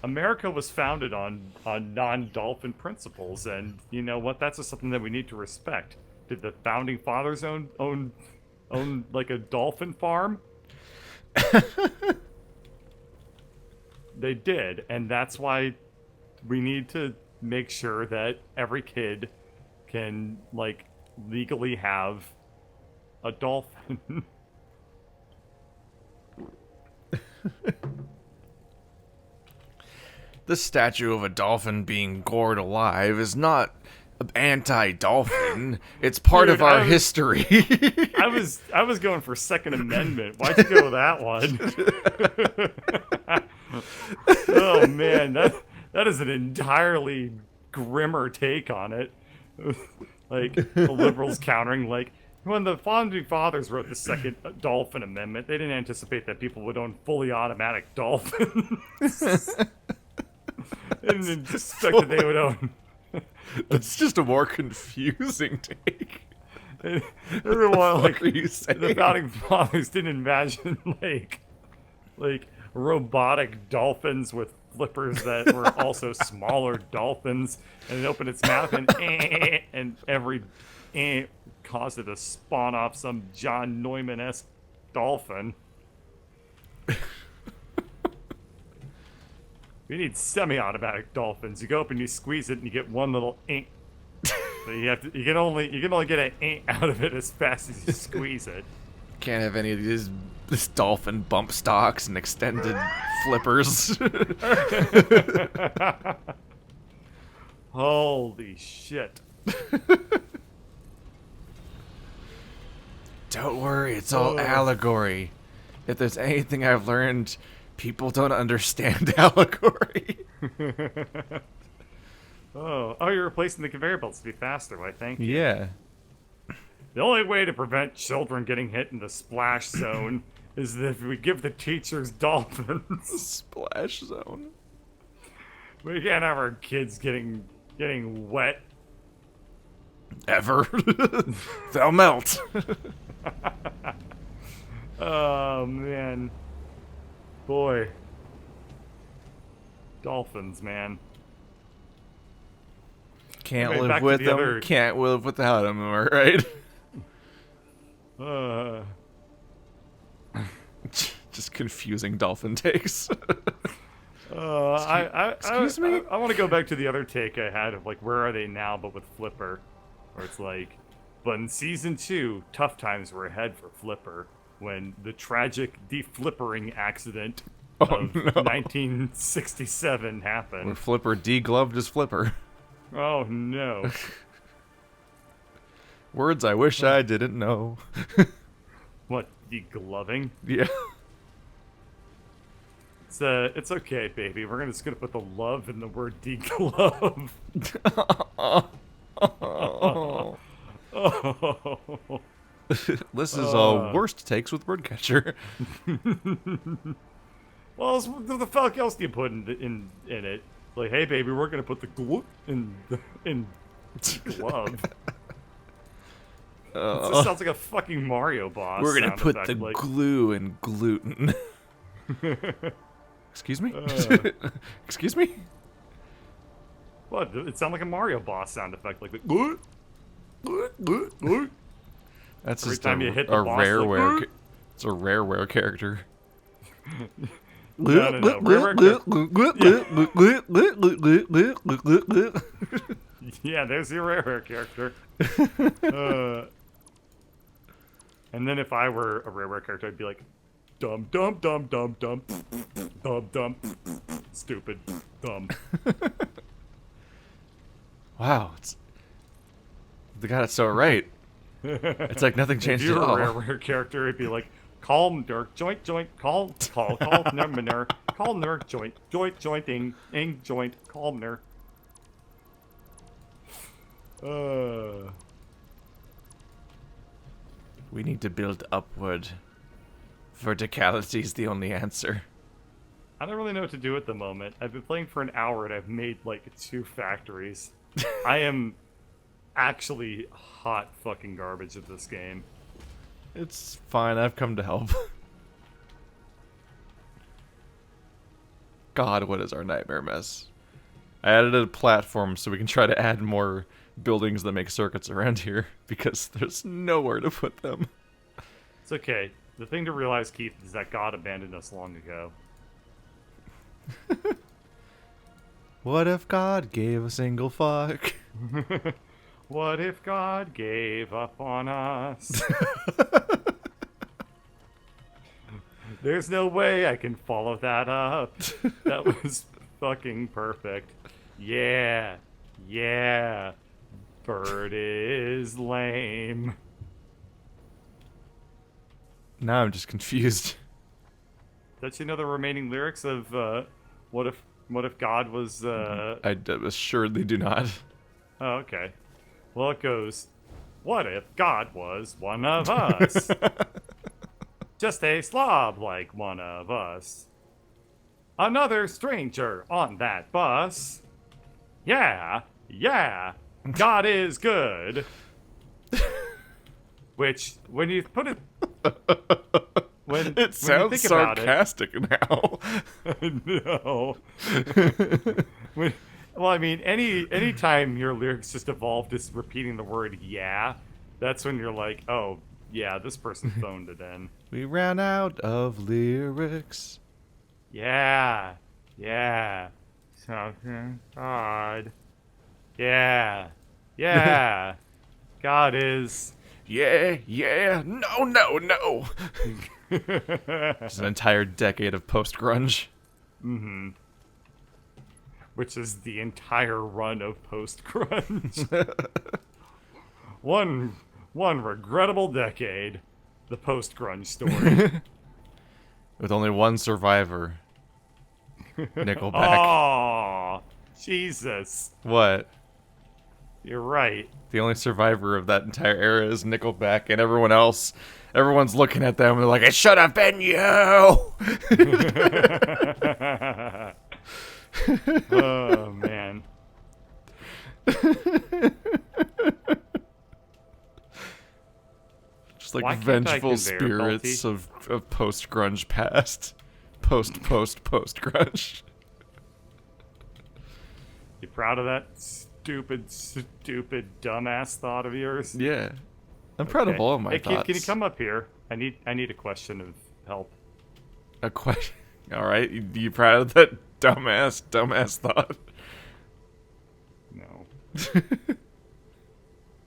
A: America was founded on non-dolphin principles, and you know what? That's just something that we need to respect. Did the founding fathers own like a dolphin farm? They did, and that's why we need to make sure that every kid can like legally have a dolphin.
B: The statue of a dolphin being gored alive is not anti-dolphin. It's part
A: Dude,
B: of our
A: I was-
B: history.
A: I was going for Second Amendment. Why'd you go with that one? Oh man, that is an entirely grimmer take on it. Like the liberals countering, like when the founding fathers wrote the Second Dolphin Amendment, they didn't anticipate that people would own fully automatic dolphins. They didn't expect that they would own.
B: That's just a more confusing take.
A: Everyone, like,
B: What are you saying?
A: the founding fathers didn't imagine like robotic dolphins with flippers that were also smaller dolphins, and it opened its mouth and every caused it to spawn off some John Neumann-esque dolphin. We need semi-automatic dolphins. You go up and you squeeze it, and you get one little ink. So you can only get an ink out of it as fast as you squeeze it.
B: Can't have any of this dolphin bump stocks and extended flippers.
A: Holy shit!
B: Don't worry, it's all allegory. If there's anything I've learned, people don't understand allegory.
A: Oh, you're replacing the conveyor belts to be faster. Why, thank you.
B: Yeah.
A: The only way to prevent children getting hit in the splash zone is if we give the teachers dolphins.
B: Splash zone.
A: We can't have our kids getting wet.
B: Ever. They'll melt.
A: Oh man, boy, dolphins, man.
B: Can't
A: Okay,
B: live
A: back to
B: with
A: the
B: them.
A: other-
B: Can't live without them. Am I right? Just confusing dolphin takes. Excuse me?
A: I want to go back to the other take I had of like, where are they now, but with Flipper, where it's like, but in season 2, tough times were ahead for Flipper when the tragic deflippering accident of 1967
B: Where
A: happened.
B: Flipper degloved his flipper.
A: Oh no.
B: Words I wish I didn't know.
A: What, degloving?
B: Yeah.
A: It's okay, baby. We're just gonna put the love in the word deglove. Oh.
B: This is all worst takes with Birdcatcher.
A: Well, what the fuck else do you put in it? Like, hey, baby, we're gonna put the glue in glove. It just sounds like a fucking Mario boss.
B: We're gonna
A: sound
B: put
A: effect,
B: the
A: like,
B: glue in gluten. Excuse me? Excuse me?
A: What? It sounded like a Mario boss sound effect, like the glue, glue, glue, glue.
B: That's
A: Every
B: just
A: time
B: a,
A: you hit the
B: a
A: boss, like,
B: rareware.
A: "Grr."
B: It's a rareware character.
A: No. Yeah, there's your rare character. And then if I were a rare character, I'd be like, Dumb, dumb, dumb, dumb, dumb. Dumb, dumb. Stupid. Dumb.
B: Wow, they got it so right. It's like nothing
A: If
B: changed
A: you
B: at
A: were
B: all.
A: a rare character, it'd be like, call Nurk, joint, joint, call, Nurk, call Nurk, joint, jointing, joint, call Nurk.
B: We need to build upward. Verticality is the only answer.
A: I don't really know what to do at the moment. I've been playing for an hour and I've made like 2 factories. I am actually hot fucking garbage at this game.
B: It's fine, I've come to help. God, what is our nightmare mess? I added a platform so we can try to add more buildings that make circuits around here, because there's nowhere to put them.
A: It's okay. The thing to realize, Keith, is that God abandoned us long ago.
B: What if God gave a single fuck?
A: What if God gave up on us? There's no way I can follow that up. That was fucking perfect. Yeah. Yeah. Bird is lame.
B: Now I'm just confused.
A: Don't you know the remaining lyrics of what if God was
B: I assuredly do not.
A: Oh, okay. Well, it goes, what if God was one of us? Just a slob like one of us. Another stranger on that bus. Yeah, yeah, God is good. Which, when you put it...
B: It sounds sarcastic now.
A: No. Well, I mean, any time your lyrics just evolve to repeating the word "yeah," that's when you're like, oh, yeah, this person phoned it in.
B: We ran out of lyrics.
A: Yeah, yeah, something odd. Yeah, yeah, God is.
B: Yeah, yeah, no, no, no. It's an entire decade of post-grunge.
A: Mm-hmm. Which is the entire run of post-grunge. one regrettable decade. The post-grunge story.
B: With only one survivor. Nickelback.
A: Oh, Jesus.
B: What?
A: You're right.
B: The only survivor of that entire era is Nickelback, and everyone's looking at them and they're like, it should have been you!
A: Oh, man.
B: Just like
A: Why can't I
B: vengeful
A: conveyor
B: spirits of post-grunge past. Post-grunge.
A: You proud of that stupid, dumbass thought of yours?
B: Yeah. I'm proud of all of my
A: hey,
B: thoughts.
A: Keith, can you come up here? I need a question of help.
B: A question. Alright, you proud of that dumbass thought?
A: No.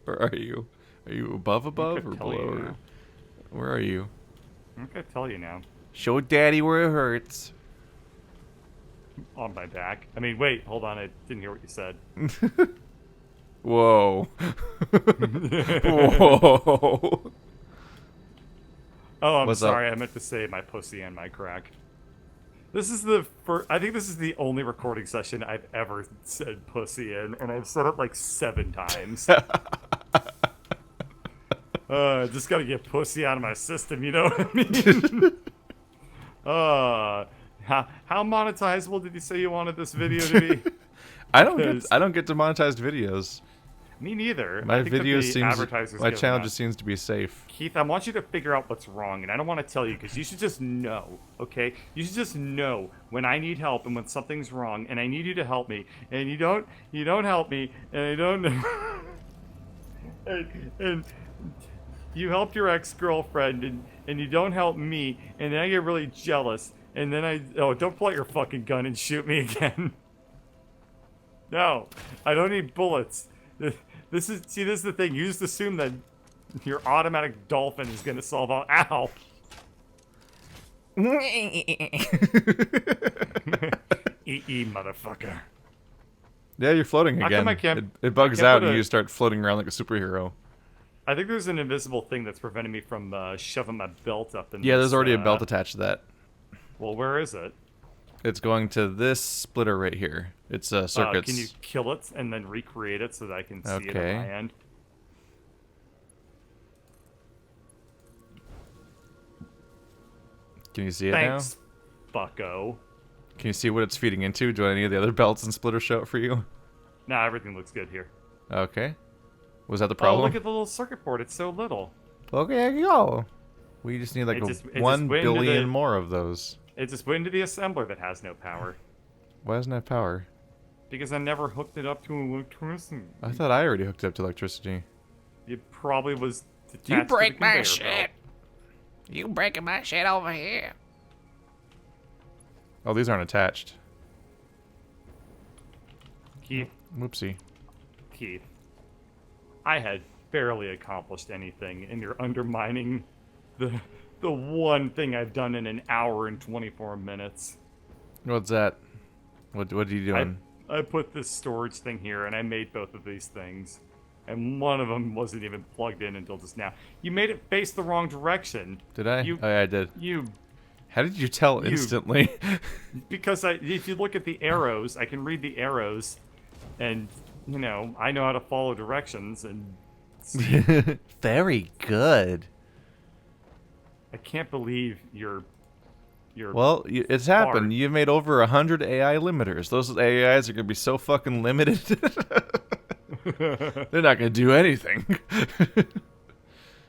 B: Or are you? Are you above or
A: tell you
B: below?
A: now.
B: Where are you?
A: I'm gonna tell you now.
B: Show daddy where it hurts.
A: On my back. I mean, wait, hold on. I didn't hear what you said.
B: Whoa. Whoa.
A: Oh, I'm
B: What's
A: sorry.
B: up?
A: I meant to say my pussy and my crack. This is the first. I think this is the only recording session I've ever said pussy in, and I've said it like 7 times. Just gotta get pussy out of my system. You know what I mean? How monetizable did you say you wanted this video to be?
B: I don't get demonetized videos.
A: Me neither.
B: My
A: I think that
B: video
A: the advertisers
B: my
A: give
B: channel
A: them
B: just seems to be safe.
A: Keith, I want you to figure out what's wrong, and I don't want to tell you because you should just know, okay? You should just know when I need help and when something's wrong, and I need you to help me, and you don't help me, and I don't and you helped your ex-girlfriend, and you don't help me, and then I get really jealous, and then don't pull out your fucking gun and shoot me again. No, I don't need bullets. This is the thing. You just assume that your automatic dolphin is gonna solve all. Ow! Motherfucker.
B: Yeah, you're floating
A: How come
B: again.
A: I can't-
B: It bugs
A: I can't
B: out
A: put
B: and
A: a-
B: you start floating around like a superhero.
A: I think there's an invisible thing that's preventing me from shoving my belt up in
B: Yeah,
A: this,
B: there's already a belt attached to that.
A: Well, where is it?
B: It's going to this splitter right here. It's circuits.
A: Can you kill it and then recreate it so that I can see it
B: Okay.
A: on my end?
B: Can you see it
A: Thanks, bucko.
B: now? Can you see what it's feeding into? Do any of the other belts and splitters show it for you?
A: Nah, everything looks good here.
B: Okay. Was that the
A: Oh,
B: problem?
A: look at the little circuit board. It's so little.
B: Okay, there you go. We just need like
A: It just
B: 1
A: went into
B: billion
A: the-
B: more of those.
A: It just went into the assembler that has no power.
B: Why doesn't it have power?
A: Because I never hooked it up to electricity.
B: I thought I already hooked it up to electricity.
A: It probably was attached
C: You
A: to the
C: break my
A: conveyor
C: shit.
A: belt.
C: You breaking my shit over here.
B: Oh, these aren't attached.
A: Keith,
B: Whoopsie.
A: I had barely accomplished anything, and you're undermining the one thing I've done in an hour and 24 minutes.
B: What's that? What are you doing?
A: I put this storage thing here, and I made both of these things. And one of them wasn't even plugged in until just now. You made it face the wrong direction.
B: Did I?
A: You,
B: Oh, yeah, I did.
A: You,
B: How did you tell
A: You-
B: instantly?
A: because if you look at the arrows, I can read the arrows, and, you know, I know how to follow directions, and
B: Very good.
A: I can't believe you're
B: Well, it's happened. You've made over 100 AI limiters. Those AIs are going to be so fucking limited. They're not going to do anything.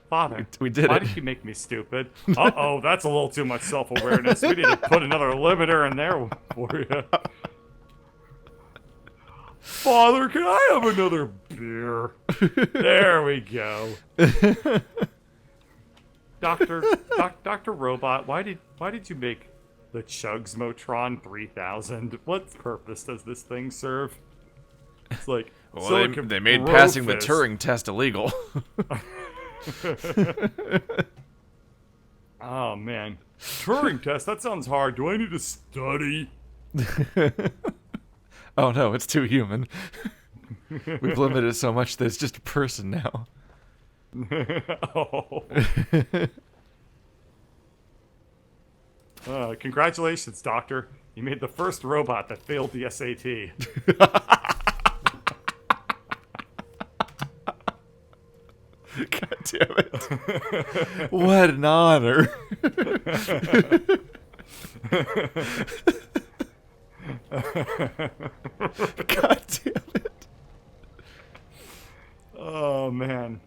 A: Father,
B: We did
A: why
B: it.
A: did you make me stupid? Uh-oh, that's a little too much self-awareness. We need to put another limiter in there for you. Father, can I have another beer? There we go. Dr. Robot, why did you make the Chugsmotron 3000? What purpose does this thing serve? It's like,
B: Well,
A: silicon
B: they made passing the
A: brofist.
B: Turing test illegal.
A: Oh man, Turing test. That sounds hard. Do I need to study?
B: Oh no, it's too human. We've limited it so much that it's just a person now.
A: Oh. Congratulations, Doctor. You made the first robot that failed the SAT.
B: God damn it. What an honor. God damn it.
A: Oh man.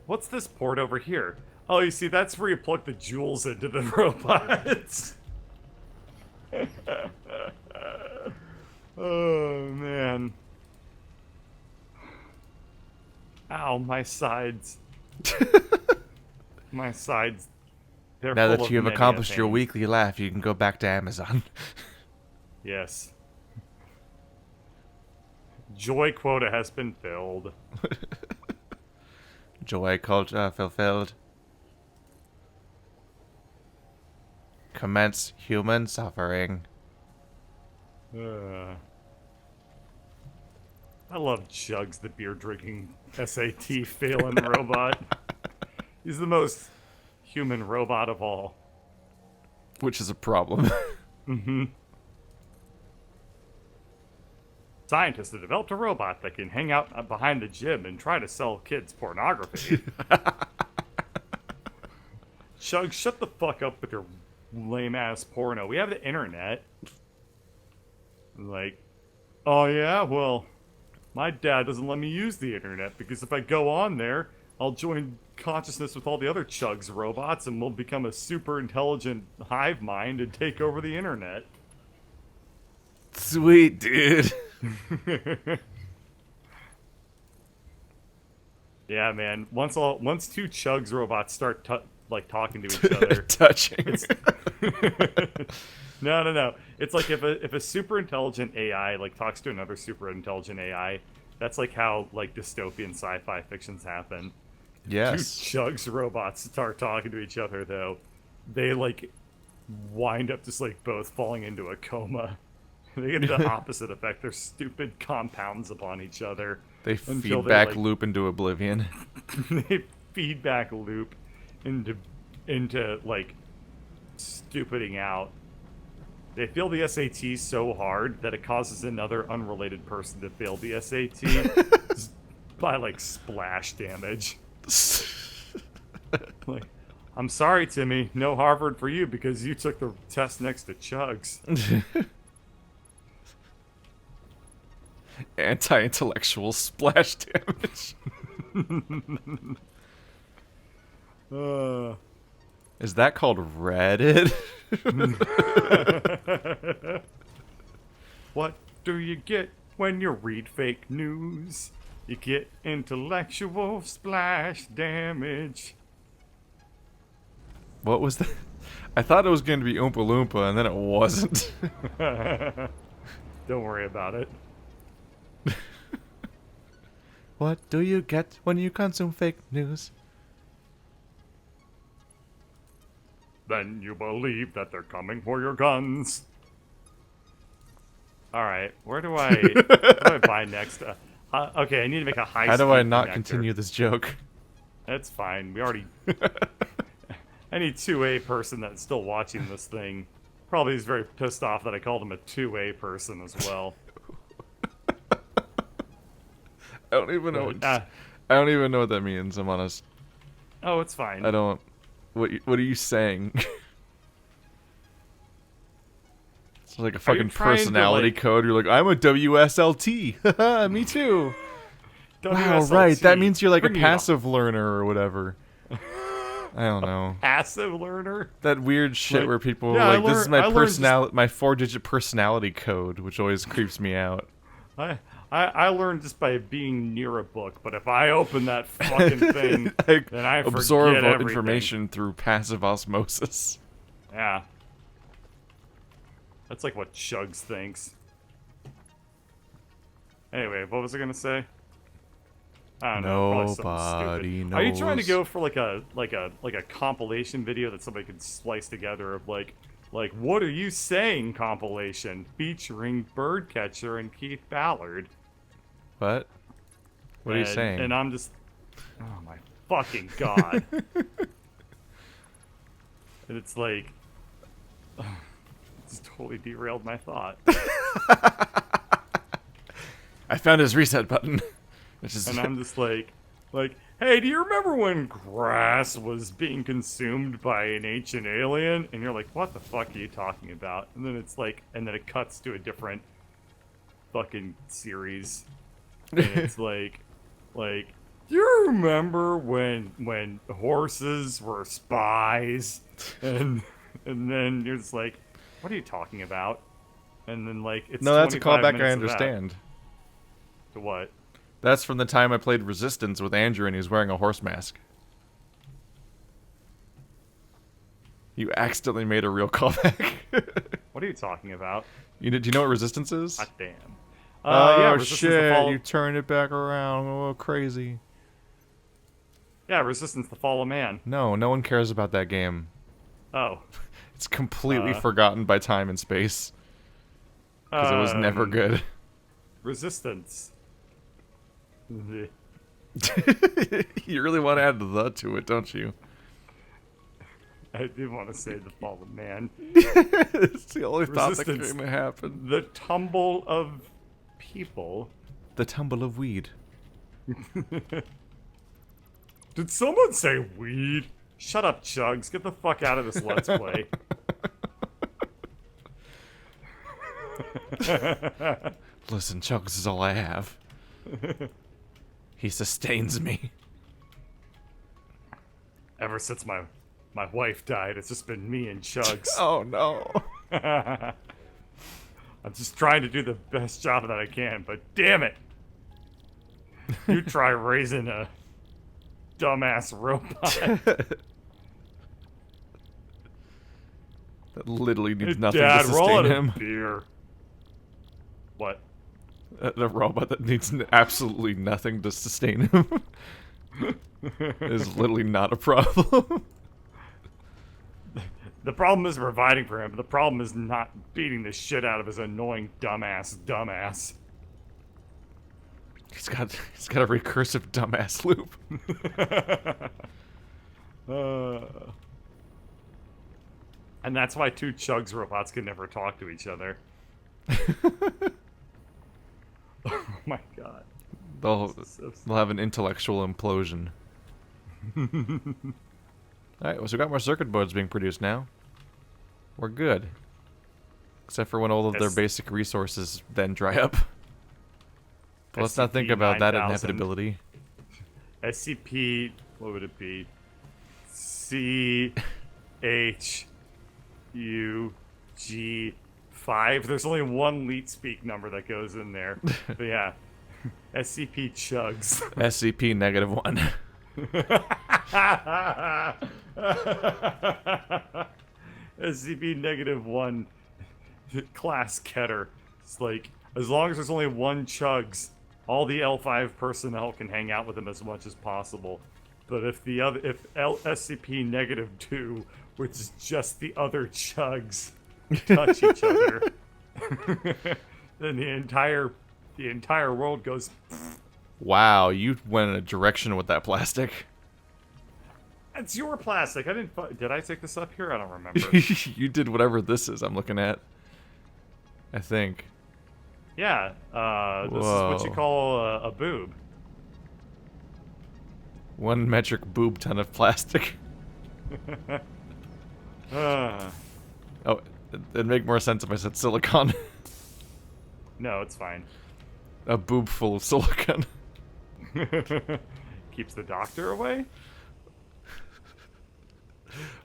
A: What's this port over here? Oh, you see, that's where you plug the jewels into the robots. Oh man. Ow, my sides. My sides. They're
B: Now
A: full
B: that
A: of
B: you have
A: many a
B: accomplished your
A: thing.
B: weekly laugh, you can go back to Amazon.
A: Yes. Joy quota has been filled.
B: Joy culture fulfilled. Commence human suffering.
A: I love Chugs, the beer drinking SAT failing robot. He's the most human robot of all.
B: Which is a problem.
A: Scientists have developed a robot that can hang out behind the gym and try to sell kids pornography. Chug, shut the fuck up with your lame ass porno. We have the internet. Like, oh yeah, well, my dad doesn't let me use the internet because if I go on there, I'll join consciousness with all the other Chugs robots and we'll become a super intelligent hive mind and take over the internet.
B: Sweet, dude.
A: Yeah, man. Once two Chugs robots start talking to each other,
B: Touching.
A: no. It's like if a super intelligent AI like talks to another super intelligent AI, that's like how like dystopian sci-fi fictions happen.
B: Yes.
A: Chug's robots start talking to each other, though, they like wind up just like both falling into a coma. They get the opposite effect. They're stupid compounds upon each other.
B: They
A: until
B: feedback
A: like,
B: loop into oblivion.
A: they feedback loop into like stupiding out. They fail the SAT so hard that it causes another unrelated person to fail the SAT by like splash damage. Like, I'm sorry, Timmy, no Harvard for you because you took the test next to Chugs.
B: Anti-intellectual splash damage. Is that called Reddit?
A: What do you get when you read fake news? You get intellectual splash damage.
B: What was that? I thought it was going to be Oompa Loompa, and then it wasn't.
A: Don't worry about it.
B: What do you get when you consume fake news?
A: Then you believe that they're coming for your guns. Alright, where do I buy next? Okay, I need to make a high
B: How do I
A: speed
B: not
A: connector.
B: continue this joke?
A: That's fine. We already... Any 2A person that's still watching this thing probably is very pissed off that I called him a 2A person as well.
B: I don't even know. I don't even know what that means. I'm honest.
A: Oh, it's fine.
B: I don't. What are you saying? It's like a fucking
A: trying to,
B: personality
A: like-
B: code. You're like, I'm a WSLT. Haha, me too. Wow, right. That means you're like a
A: Bring it on.
B: passive learner or whatever. I don't know.
A: Passive learner?
B: That weird shit
A: Like,
B: where people
A: yeah,
B: are
A: I
B: like, this is
A: learned-
B: my
A: I learned just-
B: personality, my 4-digit personality code, which always creeps me out.
A: I learned just by being near a book, but if I open that fucking thing,
B: I
A: then I
B: absorb
A: forget everything.
B: information through passive osmosis.
A: Yeah. That's like what Chugs thinks. Anyway, what was I gonna say? I don't know. Probably something
B: Nobody
A: stupid. Are you trying to
B: knows.
A: go for like a compilation video that somebody could splice together of like what are you saying compilation featuring Birdcatcher and Keith Ballard?
B: What? What are you
A: And-
B: saying?
A: And I'm just, oh my fucking god! And it's like, it's totally derailed my thought.
B: I found his reset button. Which is
A: And I'm just like, hey, do you remember when grass was being consumed by an ancient alien? And you're like, what the fuck are you talking about? And then it's like, and then it cuts to a different fucking series. And it's like, do you remember when horses were spies? And then you're just like, what are you talking about? And then like, it's
B: no, that's a
A: 25
B: callback. I
A: minutes of that.
B: understand.
A: To what?
B: That's from the time I played Resistance with Andrew and he was wearing a horse mask. You accidentally made a real callback.
A: What are you talking about?
B: Do you know what Resistance is?
A: Hot damn.
B: Oh
A: yeah, Resistance the
B: shit!
A: Fall.
B: You turned it back around. Oh, crazy.
A: Yeah, Resistance the Fall of Man.
B: No, no one cares about that game.
A: Oh.
B: It's completely forgotten by time and space. Because it was never good.
A: Resistance.
B: You really want to add the to it, don't you?
A: I did want to say the Fall of Man.
B: It's the only thought that
A: Resistance.
B: came to happen.
A: The tumble of people.
B: The tumble of weed.
A: Did someone say weed? Shut up, Chugs. Get the fuck out of this Let's Play.
B: Listen, Chugs is all I have. He sustains me.
A: Ever since my wife died, it's just been me and Chugs.
B: Oh no.
A: I'm just trying to do the best job that I can, but damn it! You try raising a dumbass robot.
B: That literally needs
A: Hey,
B: nothing
A: Dad,
B: to
A: roll
B: sustain
A: out a
B: him.
A: beer. What?
B: The robot that needs absolutely nothing to sustain him. is literally not a problem.
A: The problem is providing for him, but the problem is not beating the shit out of his annoying dumbass.
B: He's got a recursive dumbass loop.
A: And that's why two Chugs robots can never talk to each other. Oh my god.
B: They'll
A: So
B: they'll have an intellectual implosion. Alright, well, so we got more circuit boards being produced now. We're good. Except for when all of their
A: Yes.
B: basic resources then dry up. But let's not think about that inevitability.
A: SCP, what would it be? CHUG5. There's only one leet speak number that goes in there. But yeah. SCP Chugs.
B: SCP-1.
A: SCP-1 class Keter. It's like, as long as there's only one Chugs, all the L5 personnel can hang out with him as much as possible. But if SCP-2, which is just the other Chugs, touch each other, then the entire world goes.
B: Wow, you went in a direction with that plastic.
A: It's your plastic. I didn't. Did I take this up here? I don't remember.
B: You did whatever this is I'm looking at. I think.
A: Yeah. This is what you
B: Whoa.
A: call a boob.
B: 1 metric boob ton of plastic.
A: Uh,
B: Oh, it'd make more sense if I said silicon.
A: no, it's fine.
B: A boob full of silicon.
A: Keeps the doctor away.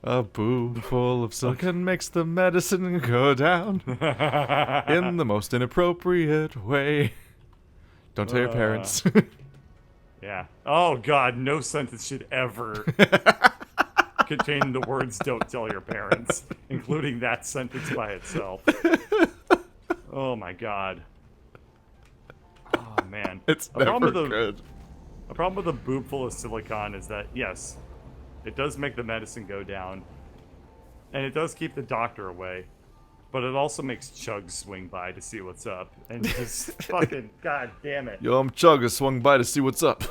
B: A boob full of silicon makes the medicine go down in the most inappropriate way. Don't tell your parents.
A: Yeah. Oh God, no sentence should ever contain the words "Don't tell your parents," including that sentence by itself. Oh my God. Oh man.
B: It's
A: A problem
B: never
A: with
B: good.
A: A problem with a boob full of silicon is that, yes, it does make the medicine go down, and it does keep the doctor away, but it also makes Chug swing by to see what's up, and just fucking, god damn it.
B: Yo, I'm Chug. I swung by to see what's up.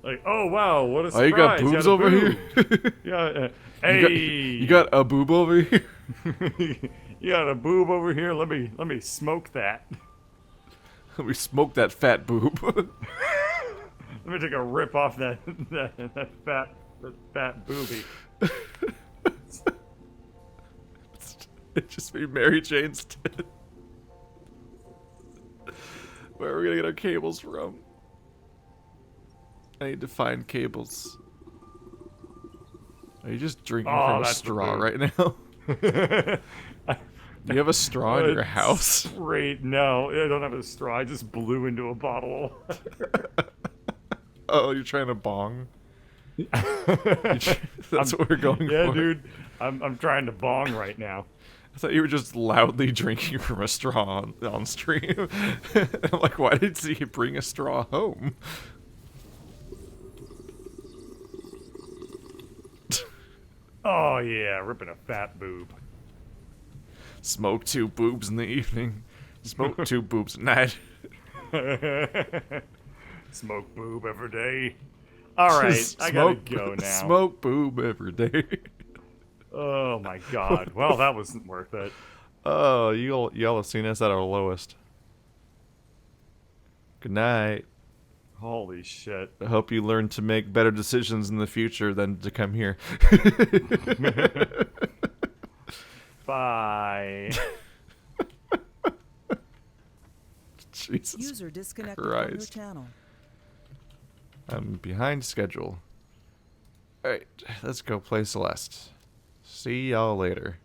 A: Like, oh wow, what a
B: Oh,
A: surprise.
B: you got boobs
A: a
B: over
A: boob.
B: here?
A: Yeah, hey.
B: You got a boob over here?
A: You got a boob over here? Let me smoke that.
B: We smoked that fat boob.
A: Let me take a rip off that fat booby.
B: It just be Mary Jane's tit. Where are we gonna get our cables from? I need to find cables. Are you just drinking
A: Oh,
B: from a
A: that's the
B: straw
A: boob.
B: right now? Do you have a straw in your house?
A: Great. No, I don't have a straw. I just blew into a bottle.
B: Oh, you're trying to bong? That's what we're going
A: Yeah,
B: for.
A: dude. I'm trying to bong right now.
B: I thought you were just loudly drinking from a straw on stream. I'm like, why did he bring a straw home?
A: Oh yeah, ripping a fat boob.
B: Smoke 2 boobs in the evening. Smoke 2 boobs at night.
A: Smoke boob every day. All right, I gotta go now.
B: Smoke boob every day.
A: Oh my god. Well, that wasn't worth it.
B: Oh, y'all have seen us at our lowest. Good night.
A: Holy shit.
B: I hope you learn to make better decisions in the future than to come here.
A: Bye.
B: Jesus
E: User disconnected from your
B: Christ.
E: channel.
B: I'm behind schedule. Alright, let's go play Celeste. See y'all later.